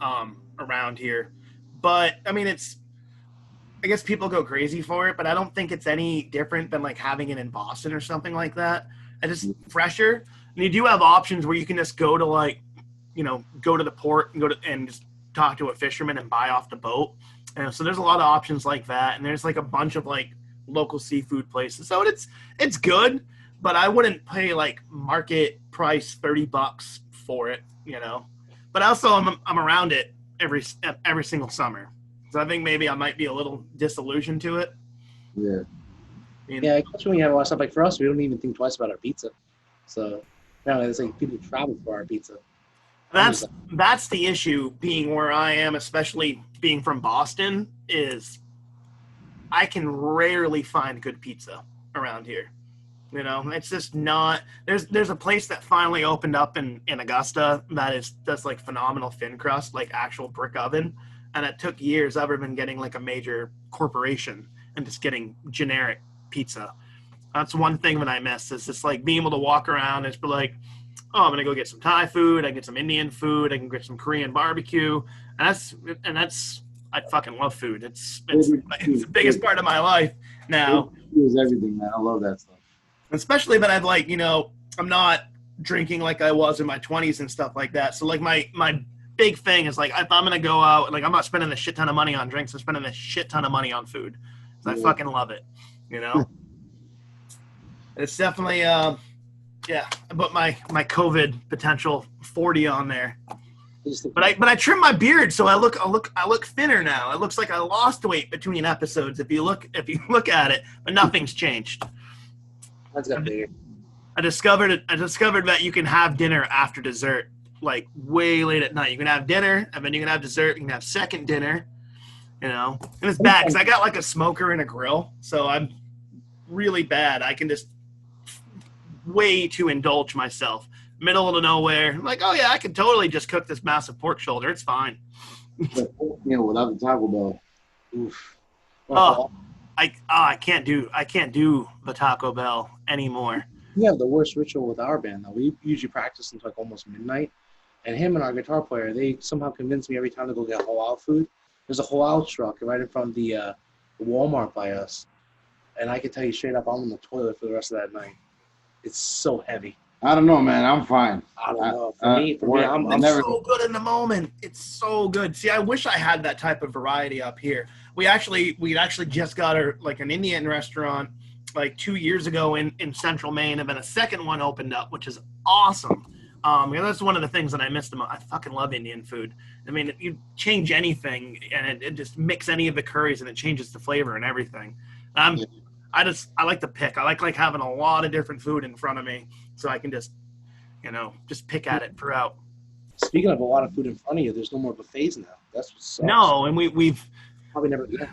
around here, but I mean, I guess people go crazy for it, but I don't think it's any different than like having it in Boston or something like that. It's just fresher, and you do have options where you can just go to like, go to the port and and just talk to a fisherman and buy off the boat. And so there's a lot of options like that, and there's like a bunch of like local seafood places. So it's good, but I wouldn't pay like market price $30 for it, But also I'm around it every single summer, so I think maybe I might be a little disillusioned to it. Yeah. yeah, I guess when we have a lot of stuff like for us, we don't even think twice about our pizza. So it's like people travel for our pizza. That's the issue being where I am, especially being from Boston, is I can rarely find good pizza around here. It's just not. There's a place that finally opened up in Augusta that's like phenomenal thin crust, like actual brick oven, and it took years. I've been getting like a major corporation and just getting generic pizza. That's one thing that I miss, is just like being able to walk around and just be like, oh, I'm gonna go get some Thai food. I can get some Indian food. I can get some Korean barbecue. And that's I fucking love food. It's the biggest part of my life now. Food is everything, man. I love that stuff. Especially that I've like, I'm not drinking like I was in my 20s and stuff like that. So like my big thing is like, if I'm gonna go out, like I'm not spending a shit ton of money on drinks. I'm spending a shit ton of money on food. So I fucking love it. It's definitely yeah. I put my COVID potential 40 on there. But I trimmed my beard, so I look thinner now. It looks like I lost weight between episodes if you look at it, but nothing's changed. That's got bigger. I discovered that you can have dinner after dessert, like way late at night. You can have dinner, and then you can have dessert. You can have second dinner, And it's bad because I got like a smoker and a grill, so I'm really bad. I can just way too indulge myself. Middle of nowhere, I'm like, oh yeah, I could totally just cook this massive pork shoulder. It's fine. Without the Taco Bell. Oof. I can't do the Taco Bell anymore. We have the worst ritual with our band though. We usually practice until like almost midnight, and him and our guitar player, they somehow convince me every time to go get halal food. There's a halal truck right in front of the Walmart by us, and I can tell you straight up, I'm in the toilet for the rest of that night. It's so heavy. I don't know, man. I'm fine. I don't know. For me, I'm never so good in the moment. It's so good. See, I wish I had that type of variety up here. We actually just got an Indian restaurant like 2 years ago in Central Maine, and then a second one opened up, which is awesome. That's one of the things that I missed the most. I fucking love Indian food. I mean, you change anything, and it just mix any of the curries, and it changes the flavor and everything. I like to pick. I like having a lot of different food in front of me, so I can just pick at it throughout. Speaking of a lot of food in front of you, there's no more buffets now. That's what sucks. No, and we've probably never. Yeah.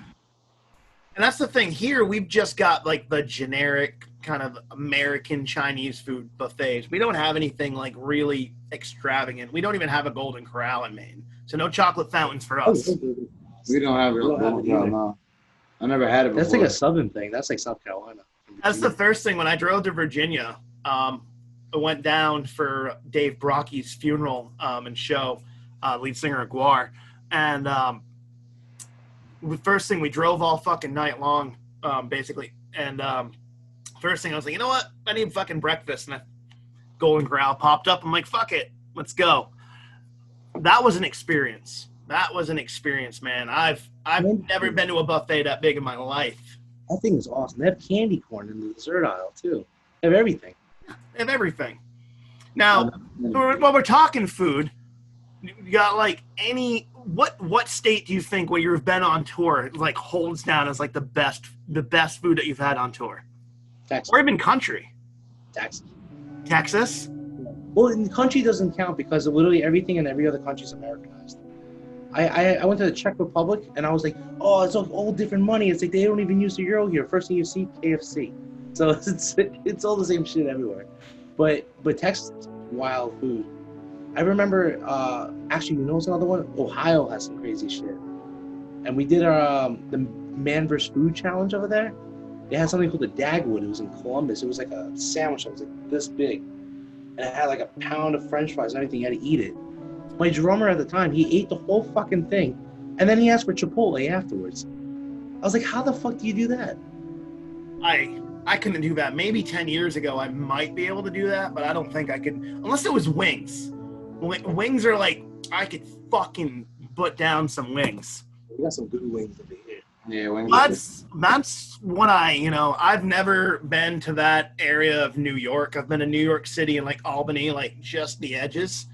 And that's the thing here. We've just got like the generic kind of American Chinese food buffets. We don't have anything like really extravagant. We don't even have a Golden Corral in Maine, so no chocolate fountains for us. We don't have it. No. I never had it before. That's like a Southern thing. That's like South Carolina. That's the first thing. When I drove to Virginia, I went down for Dave Brocky's funeral and show. lead singer of Guar. And the first thing, we drove all fucking night long, basically. And first thing I was like, you know what? I need fucking breakfast. And a Golden Corral popped up. I'm like, fuck it. Let's go. That was an experience. That was an experience, man. I've never been to a buffet that big in my life. That thing is awesome. They have candy corn in the dessert aisle, too. They have everything. They have everything. Now, while we're talking food, you got like what state do you think where you've been on tour like holds down as like the best food that you've had on tour? Texas. Or even country? Texas. Texas? Well, in the country doesn't count because literally everything in every other country is Americanized. I went to the Czech Republic and I was like, oh, it's all different money. It's like they don't even use the euro here. First thing you see, KFC. So it's all the same shit everywhere. But Texas, wild food. I remember, actually, you know what's another one? Ohio has some crazy shit. And we did the Man vs. Food challenge over there. They had something called the Dagwood. It was in Columbus. It was like a sandwich that was like this big. And it had like a pound of French fries and everything. You had to eat it. My drummer at the time, he ate the whole fucking thing. And then he asked for Chipotle afterwards. I was like, how the fuck do you do that? I couldn't do that. Maybe 10 years ago I might be able to do that, but I don't think I could, unless it was wings. Wings are like, I could fucking put down some wings. We got some good wings over here. Yeah, wings. That's what I've never been to that area of New York. I've been to New York City and like Albany, like just the edges.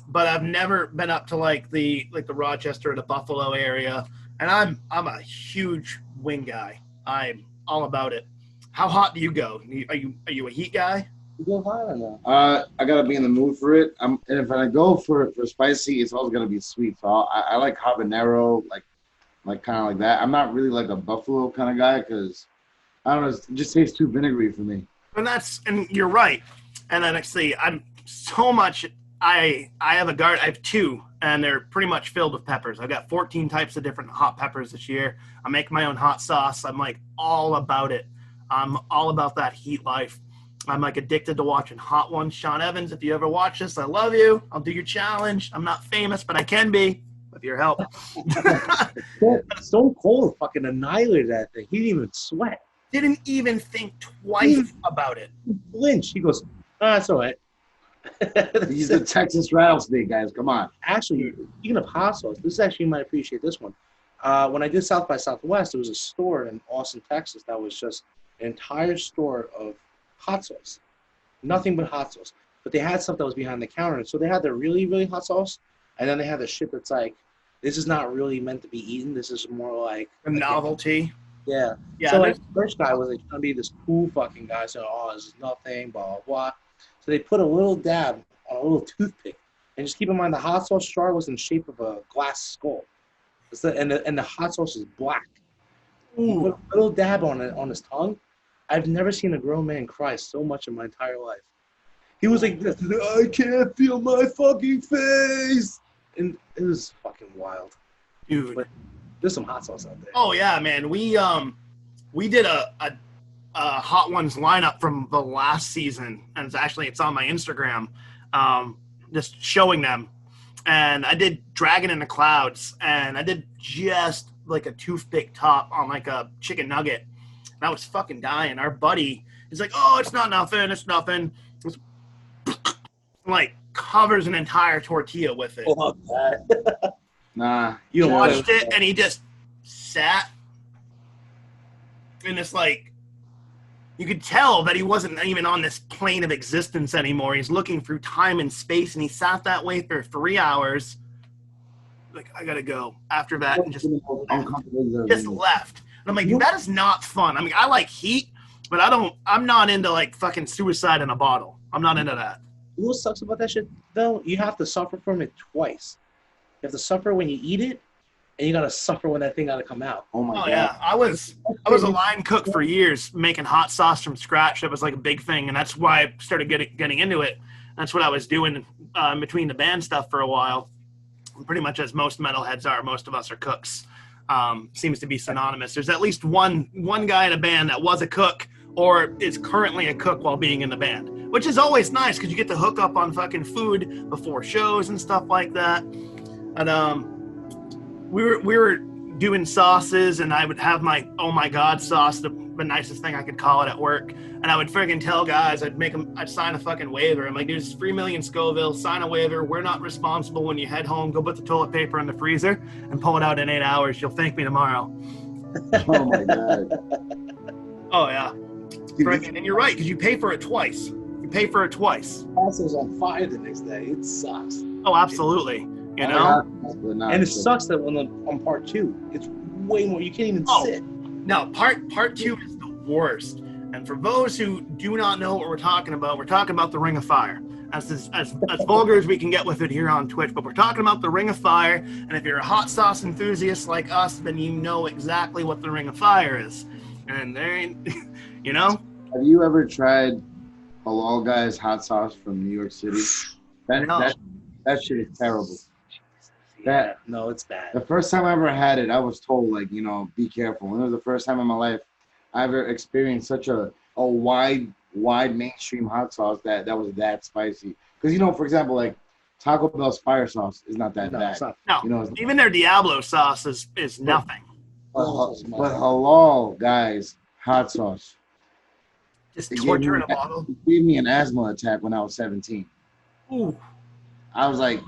But I've never been up to like the Rochester or the Buffalo area. And I'm a huge wing guy. I'm all about it. How hot do you go? Are you a heat guy? You go hot or no? I gotta be in the mood for it. And if I go for spicy, it's always gonna be sweet. So I like habanero, like kind of like that. I'm not really like a buffalo kind of guy because I don't know. It just tastes too vinegary for me. And you're right. And then actually, I'm so much. I have I have 2, and they're pretty much filled with peppers. I've got 14 types of different hot peppers this year. I make my own hot sauce. I'm like all about it. I'm all about that heat life. I'm like addicted to watching Hot Ones. Sean Evans, if you ever watch this, I love you. I'll do your challenge. I'm not famous, but I can be with your help. Stone Cold fucking annihilated that thing. He didn't even sweat. Didn't even think twice about it. He flinched. He goes, that's all right. He's the Texas rattlesnake, guys. Come on. Actually, speaking of hot sauce, this is actually, you might appreciate this one. When I did South by Southwest, there was a store in Austin, Texas that was just an entire store of hot sauce. Nothing but hot sauce. But they had stuff that was behind the counter. So they had the really, really hot sauce, and then they had the shit that's like, this is not really meant to be eaten. This is more like a novelty. Yeah. So like the first guy was like trying to be this cool fucking guy, saying, oh, this is nothing, blah, blah, blah. So they put a little dab on a little toothpick. And just keep in mind, the hot sauce jar was in the shape of a glass skull. And the hot sauce is black. He put a little dab on it on his tongue. I've never seen a grown man cry so much in my entire life. He was like, I can't feel my fucking face. And it was fucking wild. Dude. But there's some hot sauce out there. Oh, yeah, man. We did a Hot Ones lineup from the last season. And it's on my Instagram, just showing them. And I did Dragon in the Clouds. And I did just like a toothpick top on like a chicken nugget. And I was fucking dying. Our buddy is like, oh, it's not nothing. It's nothing. It's like covers an entire tortilla with it. Love that. Nah. You watched it and he just sat. And it's like, you could tell that he wasn't even on this plane of existence anymore. He's looking through time and space, and he sat that way for 3 hours. Like, I gotta go after that, and just left. And I'm like, dude, that is not fun. I mean, I like heat, but I'm not into like fucking suicide in a bottle. I'm not into that. You know what sucks about that shit, though? You have to suffer from it twice. You have to suffer when you eat it, and you gotta suffer when that thing gotta come out. Oh my god. Yeah, I was a line cook for years, making hot sauce from scratch. That was like a big thing, and that's why I started getting into it. That's what I was doing between the band stuff for a while. Pretty much as most metalheads are, most of us are cooks. Seems to be synonymous. There's at least one guy in a band that was a cook or is currently a cook while being in the band, which is always nice because you get to hook up on fucking food before shows and stuff like that. And we were doing sauces, and I would have my oh my god sauce, the nicest thing I could call it at work. And I would friggin' tell guys, I'd sign a fucking waiver. I'm like, dude, it's 3 million Scoville, sign a waiver. We're not responsible when you head home. Go put the toilet paper in the freezer and pull it out in 8 hours. You'll thank me tomorrow. Oh my god. Oh yeah. Friggin', and you're right, because you pay for it twice. You pay for it twice. Passo's on fire the next day. It sucks. Oh, absolutely. You know? And it sucks that on part 2, it's way more. You can't even sit. No, part 2 is the worst. And for those who do not know what we're talking about the Ring of Fire. As vulgar as we can get with it here on Twitch, but we're talking about the Ring of Fire. And if you're a hot sauce enthusiast like us, then you know exactly what the Ring of Fire is. And there ain't, you know? Have you ever tried Halal Guy's hot sauce from New York City? That shit is terrible. No, it's bad. The first time I ever had it, I was told, like, you know, be careful. And it was the first time in my life I ever experienced such a wide mainstream hot sauce that was that spicy. Because, you know, for example, like Taco Bell's fire sauce is not that bad. It's not. No, you know, even their Diablo sauce is nothing. But Halal Guy's hot sauce. Just torture in a bottle. It gave me an asthma attack when I was 17. Ooh. I was like,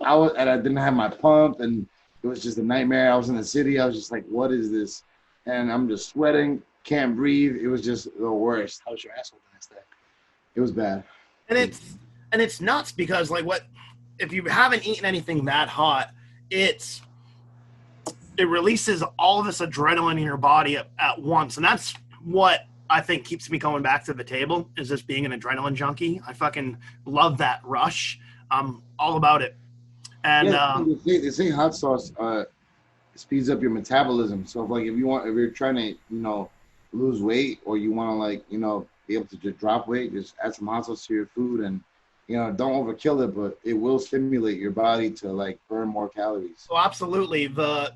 I didn't have my pump, and it was just a nightmare. I was in the city. I was just like, what is this? And I'm just sweating, can't breathe. It was just the worst. How was your asshole the next day? It was bad. And it's nuts because, like, if you haven't eaten anything that hot, it releases all this adrenaline in your body at once. And that's what I think keeps me going back to the table, is just being an adrenaline junkie. I fucking love that rush. I'm all about it. And they say hot sauce speeds up your metabolism. So if you're trying to, you know, lose weight, or you want to, like, you know, be able to just drop weight, just add some hot sauce to your food, and, you know, don't overkill it, but it will stimulate your body to, like, burn more calories. Oh, absolutely. The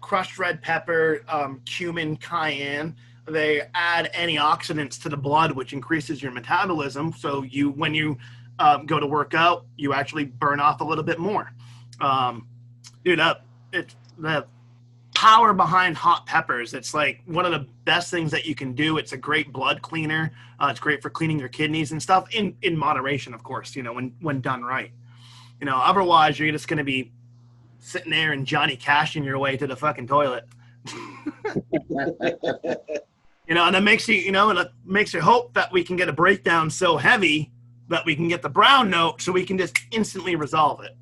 crushed red pepper, cumin, cayenne, they add antioxidants to the blood, which increases your metabolism. So when you go to work out, you actually burn off a little bit more. Dude, it's the power behind hot peppers. It's like one of the best things that you can do. It's a great blood cleaner. It's great for cleaning your kidneys and stuff, in moderation, of course, you know, when done right. You know, otherwise you're just going to be sitting there and Johnny Cashing your way to the fucking toilet. You know, and it makes you hope that we can get a breakdown so heavy that we can get the brown note so we can just instantly resolve it.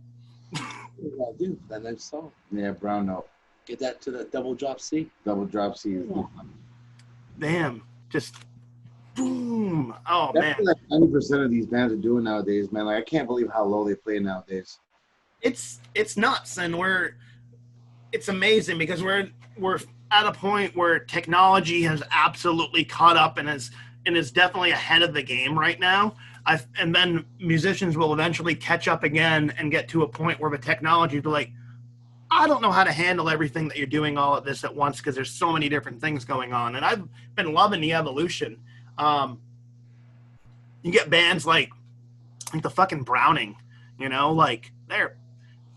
What do that next song? Yeah, brown note. Get that to the double drop C. Double drop C is Damn, just boom. Oh, That's man. like 90% of these bands are doing nowadays, man. Like, I can't believe how low they play nowadays. It's nuts, and it's amazing because we're at a point where technology has absolutely caught up and is definitely ahead of the game right now. And then musicians will eventually catch up again and get to a point where the technology will be like, I don't know how to handle everything that you're doing all of this at once because there's so many different things going on. And I've been loving the evolution. You get bands like the fucking Browning, you know, like they're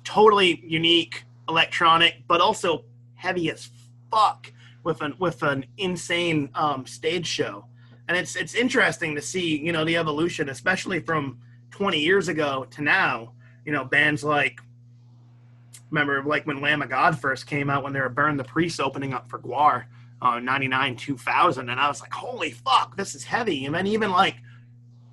totally unique, electronic, but also heavy as fuck with an insane stage show. And it's interesting to see, you know, the evolution, especially from 20 years ago to now. You know, bands like, remember, like when Lamb of God first came out, when they were Burn the Priest opening up for Gwar, 99, 2000, and I was like, holy fuck, this is heavy. And then even like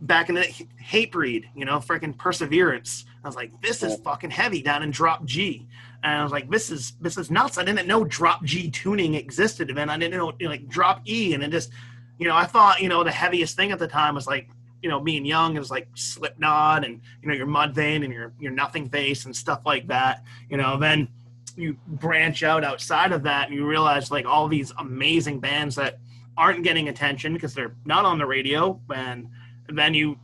back in the Hatebreed, you know, freaking Perseverance, I was like, this is fucking heavy down in drop G. And I was like, this is nuts. I didn't know drop G tuning existed, and then I didn't know, you know, like drop E, and it just, you know, I thought, you know, the heaviest thing at the time was like, you know, being young, it was like Slipknot and, you know, your Mudvayne and your Nothing Face and stuff like that. You know, then you branch out outside of that and you realize like all these amazing bands that aren't getting attention because they're not on the radio, and then you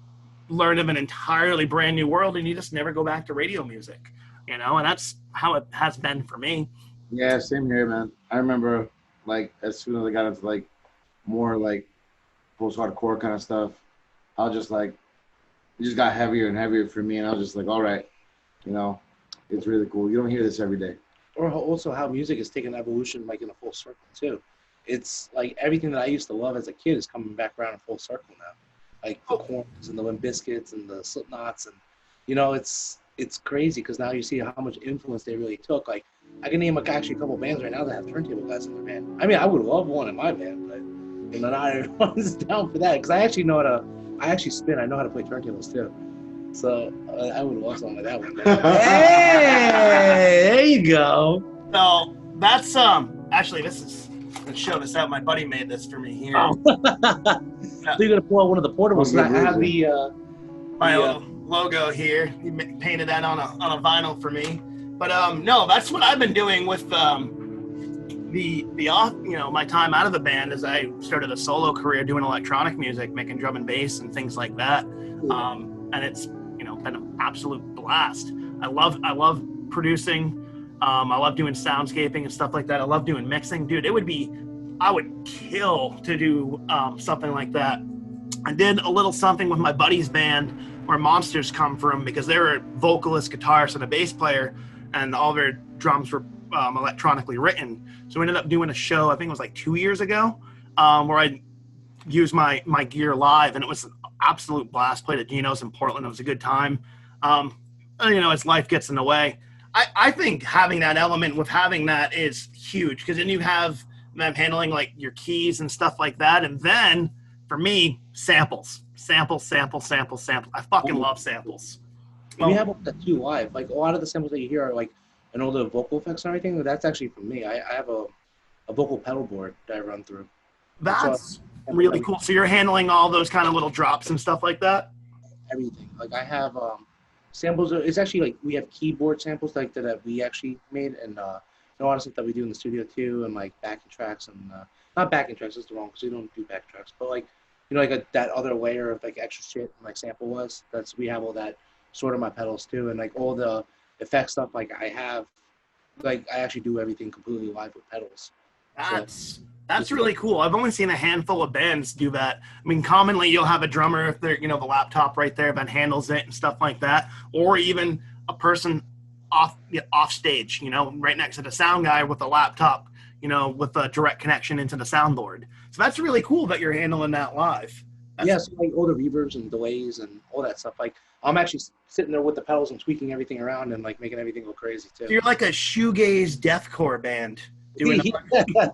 learn of an entirely brand new world and you just never go back to radio music, you know, and that's how it has been for me. Yeah, same here, man. I remember, like, as soon as I got into like more like post-hardcore kind of stuff, I was just like, it just got heavier and heavier for me, and I was just like, all right, you know, It's really cool. You don't hear this every day. Or also how music has taken evolution like in a full circle too. It's like everything that I used to love as a kid is coming back around in full circle now. Like the Corns and the Limp Bizkits and the Slipknots, and it's crazy because now you see how much influence they really took. Like I can name actually a couple bands right now that have turntable guys in their band. I mean, I would love one in my band, but not everyone's down for that because I actually spin. I know how to play turntables too. So I would love something like that one day. Hey, there you go. So that's actually this is let's show this out. My buddy made this for me here. Oh. So you're gonna pull out one of the portables. I have the my own logo here. He painted that on a vinyl for me. But no, that's what I've been doing with the off, my time out of the band as I started a solo career doing electronic music, making drum and bass and things like that. And it's been an absolute blast. I love producing. I love doing soundscaping and stuff like that. I love doing mixing, dude. I would kill to do something like that. I did a little something with my buddy's band where Monsters come from because they were a vocalist, guitarist, and a bass player, and all their drums were electronically written. So we ended up doing a show, I think it was like 2 years ago, where I used my gear live, and it was an absolute blast. Played at Dino's in Portland. It was a good time. As life gets in the way, I think having that element with having that is huge because then you have them handling like your keys and stuff like that. And then for me, samples. I fucking love samples. We have that too live. Like a lot of the samples that you hear are like and all the vocal effects and everything. That's actually from me. I have a vocal pedal board that I run through. That's really cool. So you're handling all those kind of little drops and stuff like that? Everything. Like I have samples. It's actually like we have keyboard samples like that we actually made, and a lot of stuff that we do in the studio too, and like backing tracks and not backing tracks. That's the wrong because we don't do backing tracks, but like that other layer of like extra shit like sample was. We have all that sort of my pedals too, and like all the effect stuff. Like I actually do everything completely live with pedals. That's really cool. I've only seen a handful of bands do that. I mean, commonly you'll have a drummer if they're, the laptop right there that handles it and stuff like that, or even a person off stage, right next to the sound guy with a laptop, with a direct connection into the soundboard. So that's really cool that you're handling that live. So like all the reverbs and delays and all that stuff. Like I'm actually sitting there with the pedals and tweaking everything around and like making everything go crazy too. So you're like a shoegaze deathcore band. Doing a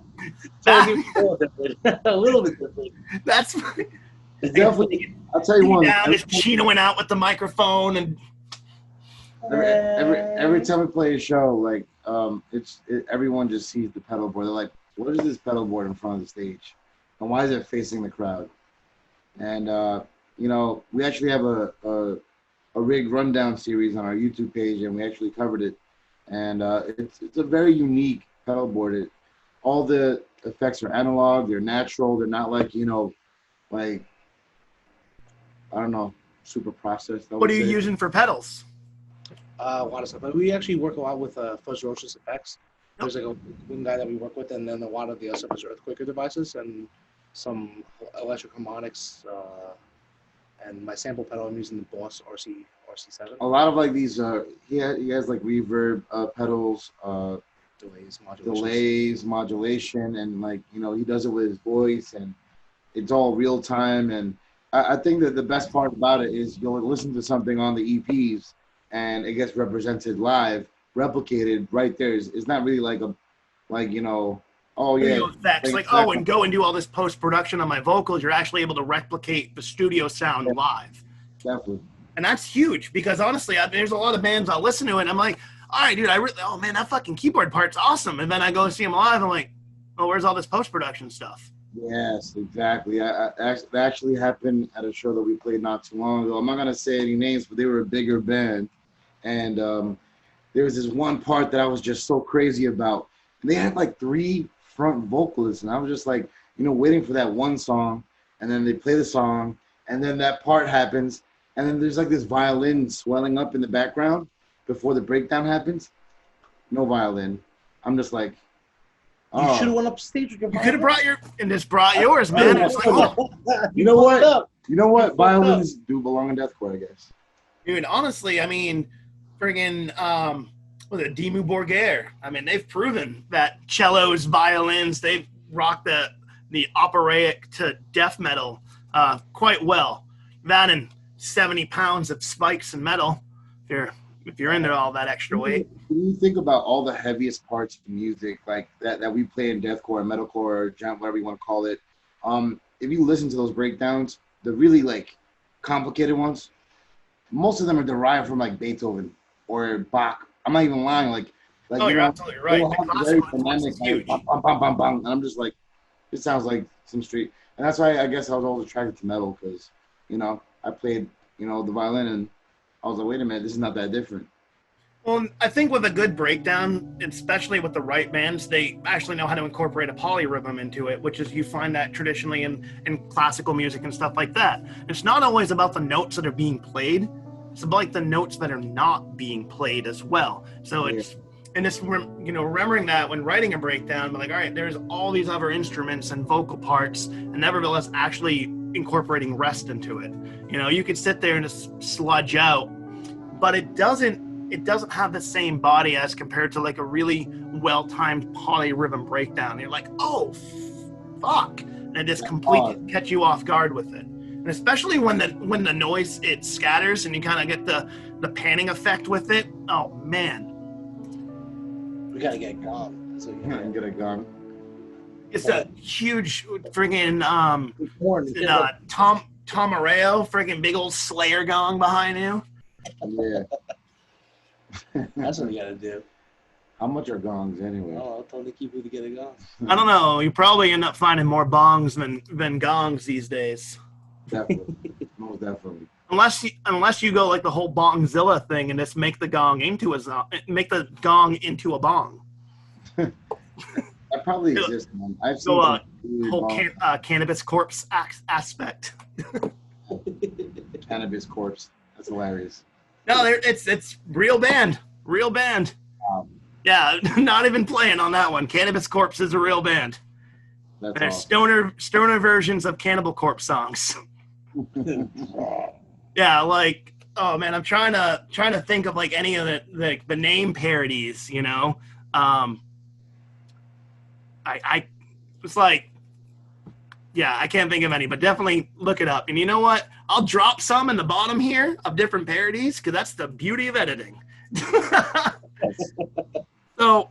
little bit different. That's definitely. I'll tell you one. Just chinoing out with the microphone and every time we play a show, like everyone just sees the pedal board. They're like, "What is this pedal board in front of the stage? And why is it facing the crowd?" And we actually have a rig rundown series on our YouTube page, and we actually covered it. And it's a very unique pedal board. All the effects are analog, they're natural, they're not like like I don't know, super processed. What are you using for pedals? A lot of stuff. But we actually work a lot with Fuzz Roche's effects. There's like one guy that we work with, and then a lot of the other stuff is Earthquaker devices and some electric harmonics. And my sample pedal, I'm using the Boss RC7. A lot of like these, he has like reverb pedals, delays, modulation, and like he does it with his voice, and it's all real time. And I think that the best part about it is you'll listen to something on the EPs, and it gets represented live, replicated right there. It's not really like oh yeah, effects and go and do all this post production on my vocals. You're actually able to replicate the studio sound live. Definitely. And that's huge because honestly, there's a lot of bands I'll listen to, and I'm like, all right, dude, oh man, that fucking keyboard part's awesome. And then I go see them live, I'm like, oh, where's all this post-production stuff? Yes, exactly. That actually happened at a show that we played not too long ago. I'm not going to say any names, but they were a bigger band. And there was this one part that I was just so crazy about. And they had like 3 front vocalists, and I was just like, waiting for that one song. And then they play the song, and then that part happens. And then there's like this violin swelling up in the background before the breakdown happens. No violin. I'm just like, oh. You should have went up stage with your violin. You could have brought yours, man. It's like, oh. You know what? Violins do belong in deathcore, I guess. Dude, honestly, I mean, friggin', with a Dimmu Borgir. I mean, they've proven that cellos, violins, they've rocked the operatic to death metal quite well. That and 70 pounds of spikes and metal. If you're into all that extra weight. When you think about all the heaviest parts of music, like that we play in deathcore, metalcore, or whatever you want to call it, if you listen to those breakdowns, the really like complicated ones, most of them are derived from like Beethoven or Bach. I'm not even lying. Like oh, you're absolutely right. The very classical phonemic, huge. like, bum, bum, bum, bum, and I'm just like, it sounds like some street. And that's why I guess I was always attracted to metal because, you know, I played, you know, the violin and I was like, wait a minute, this is not that different. Well, I think with a good breakdown, especially with the right bands, they actually know how to incorporate a polyrhythm into it, which is you find that traditionally in classical music and stuff like that. It's not always about the notes that are being played. It's about like the notes that are not being played as well. So it's, and it's, you know, remembering that when writing a breakdown, but like, all right, there's all these other instruments and vocal parts, and nevertheless actually incorporating rest into it. You know, you could sit there and just sludge out, but it doesn't have the same body as compared to like a really well-timed polyrhythm breakdown. You're like, oh, fuck. And it just completely catch you off guard with it. And especially when the noise, it scatters and you kind of get the panning effect with it. Oh, man. We got to get gone. So Get a gun. It's a huge friggin' Tom Areo, friggin' big old Slayer gong behind you. Yeah. That's what we got to do. How much are gongs anyway? Oh, I'll tell the people to get a gong. I don't know. You probably end up finding more bongs than gongs these days. Definitely. Most definitely. Unless you go like the whole Bongzilla thing and just make the gong into a bong. That probably exists, man. I've seen whole cannabis corpse aspect. Cannabis corpse. That's hilarious. No, it's real band. Yeah, not even playing on that one. Cannabis Corpse is a real band. They're awesome. stoner versions of Cannibal Corpse songs. Yeah, like, oh man, I'm trying to think of like any of the name parodies, you know. I was like, yeah, I can't think of any, but definitely look it up. And you know what? I'll drop some in the bottom here of different parodies because that's the beauty of editing. So,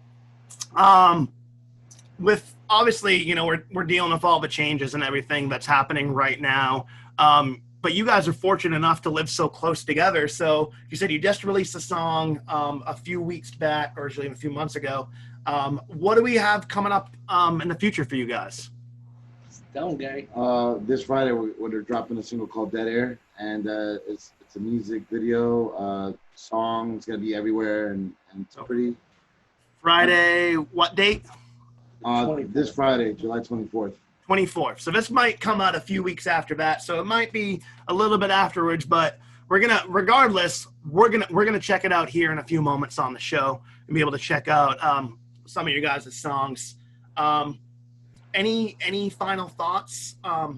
with obviously, you know, we're dealing with all the changes and everything that's happening right now. But you guys are fortunate enough to live so close together. So you said you just released a song a few weeks back, or actually a few months ago. What do we have coming up in the future for you guys? Tell them, Gary. This Friday we're dropping a single called Dead Air, and it's a music video song. It's gonna be everywhere, and it's pretty. Friday, what date? This Friday, July 24th. 24th. So this might come out a few weeks after that. So it might be a little bit afterwards, but we're gonna check it out here in a few moments on the show and be able to check out some of your guys' songs. Any final thoughts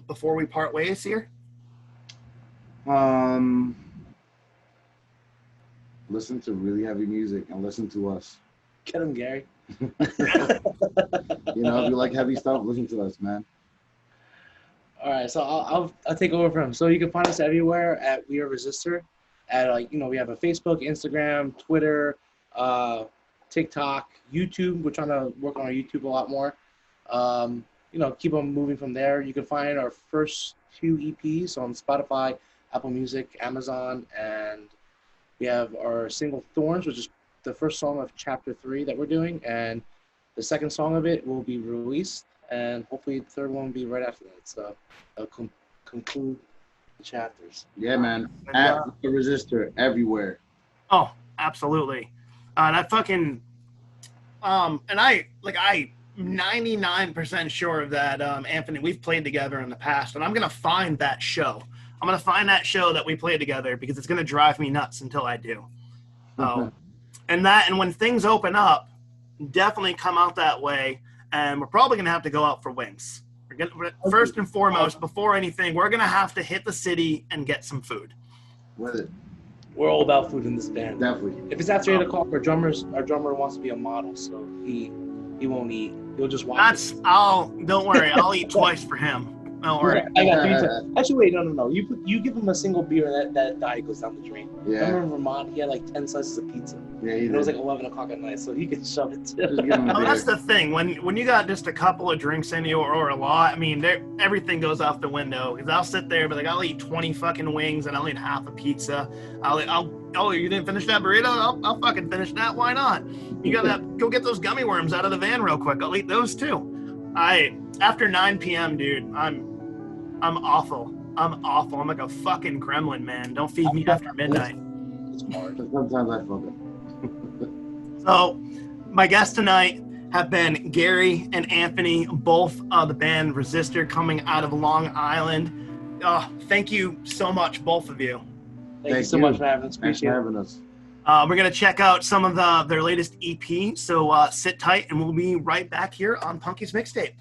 before we part ways here? Listen to really heavy music and listen to us. Get him, Gary. You know, if you like heavy stuff, listen to us, man. All right, so I'll take over from him. So you can find us everywhere at We Are Resistor. At you know, we have a Facebook, Instagram, Twitter, TikTok, YouTube. We're trying to work on our YouTube a lot more. You know, keep on moving from there. You can find our first 2 EPs on Spotify, Apple Music, Amazon, and we have our single Thorns, which is the first song of chapter 3 that we're doing, and the second song of it will be released, and hopefully the third one will be right after that. So that'll conclude the chapters. Yeah, man. At the Resistor everywhere. Oh, absolutely. And I fucking and I 99% sure of that, Anthony, we've played together in the past, and I'm gonna find that show. I'm gonna find that show that we played together because it's gonna drive me nuts until I do. And when things open up, definitely come out that way, and we're probably gonna have to go out for wings. First and foremost, before anything, we're gonna have to hit the city and get some food. With it. We're all about food in this band. Definitely. If it's after 8 o'clock, our drummer wants to be a model, so he won't eat. He'll just watch. Don't worry, I'll eat twice for him. Don't worry. I got 3 times. Actually, wait, no. You give him a single beer, and that diet goes down the drain. Yeah. I remember in Vermont, he had like 10 slices of pizza. Yeah, And it was like 11 o'clock at night, so he could shove it too. Just give him a Oh, beer. that's the thing. When you got just a couple of drinks in you or a lot, I mean, everything goes out the window. Because I'll sit there, but like I'll eat 20 fucking wings and I'll eat half a pizza. Oh, you didn't finish that burrito? I'll fucking finish that. Why not? You gotta go get those gummy worms out of the van real quick. I'll eat those too. After 9 p.m., dude, I'm awful. I'm awful. I'm like a fucking gremlin, man. Don't feed me after midnight. It's hard. Sometimes I fuck it. So, my guests tonight have been Gary and Anthony, both of the band Resistor, coming out of Long Island. Thank you so much, both of you. Thank you so much for having us. Thanks Appreciate for it. having us. We're going to check out some of their latest EP, so sit tight, and we'll be right back here on Punky's Mixtape.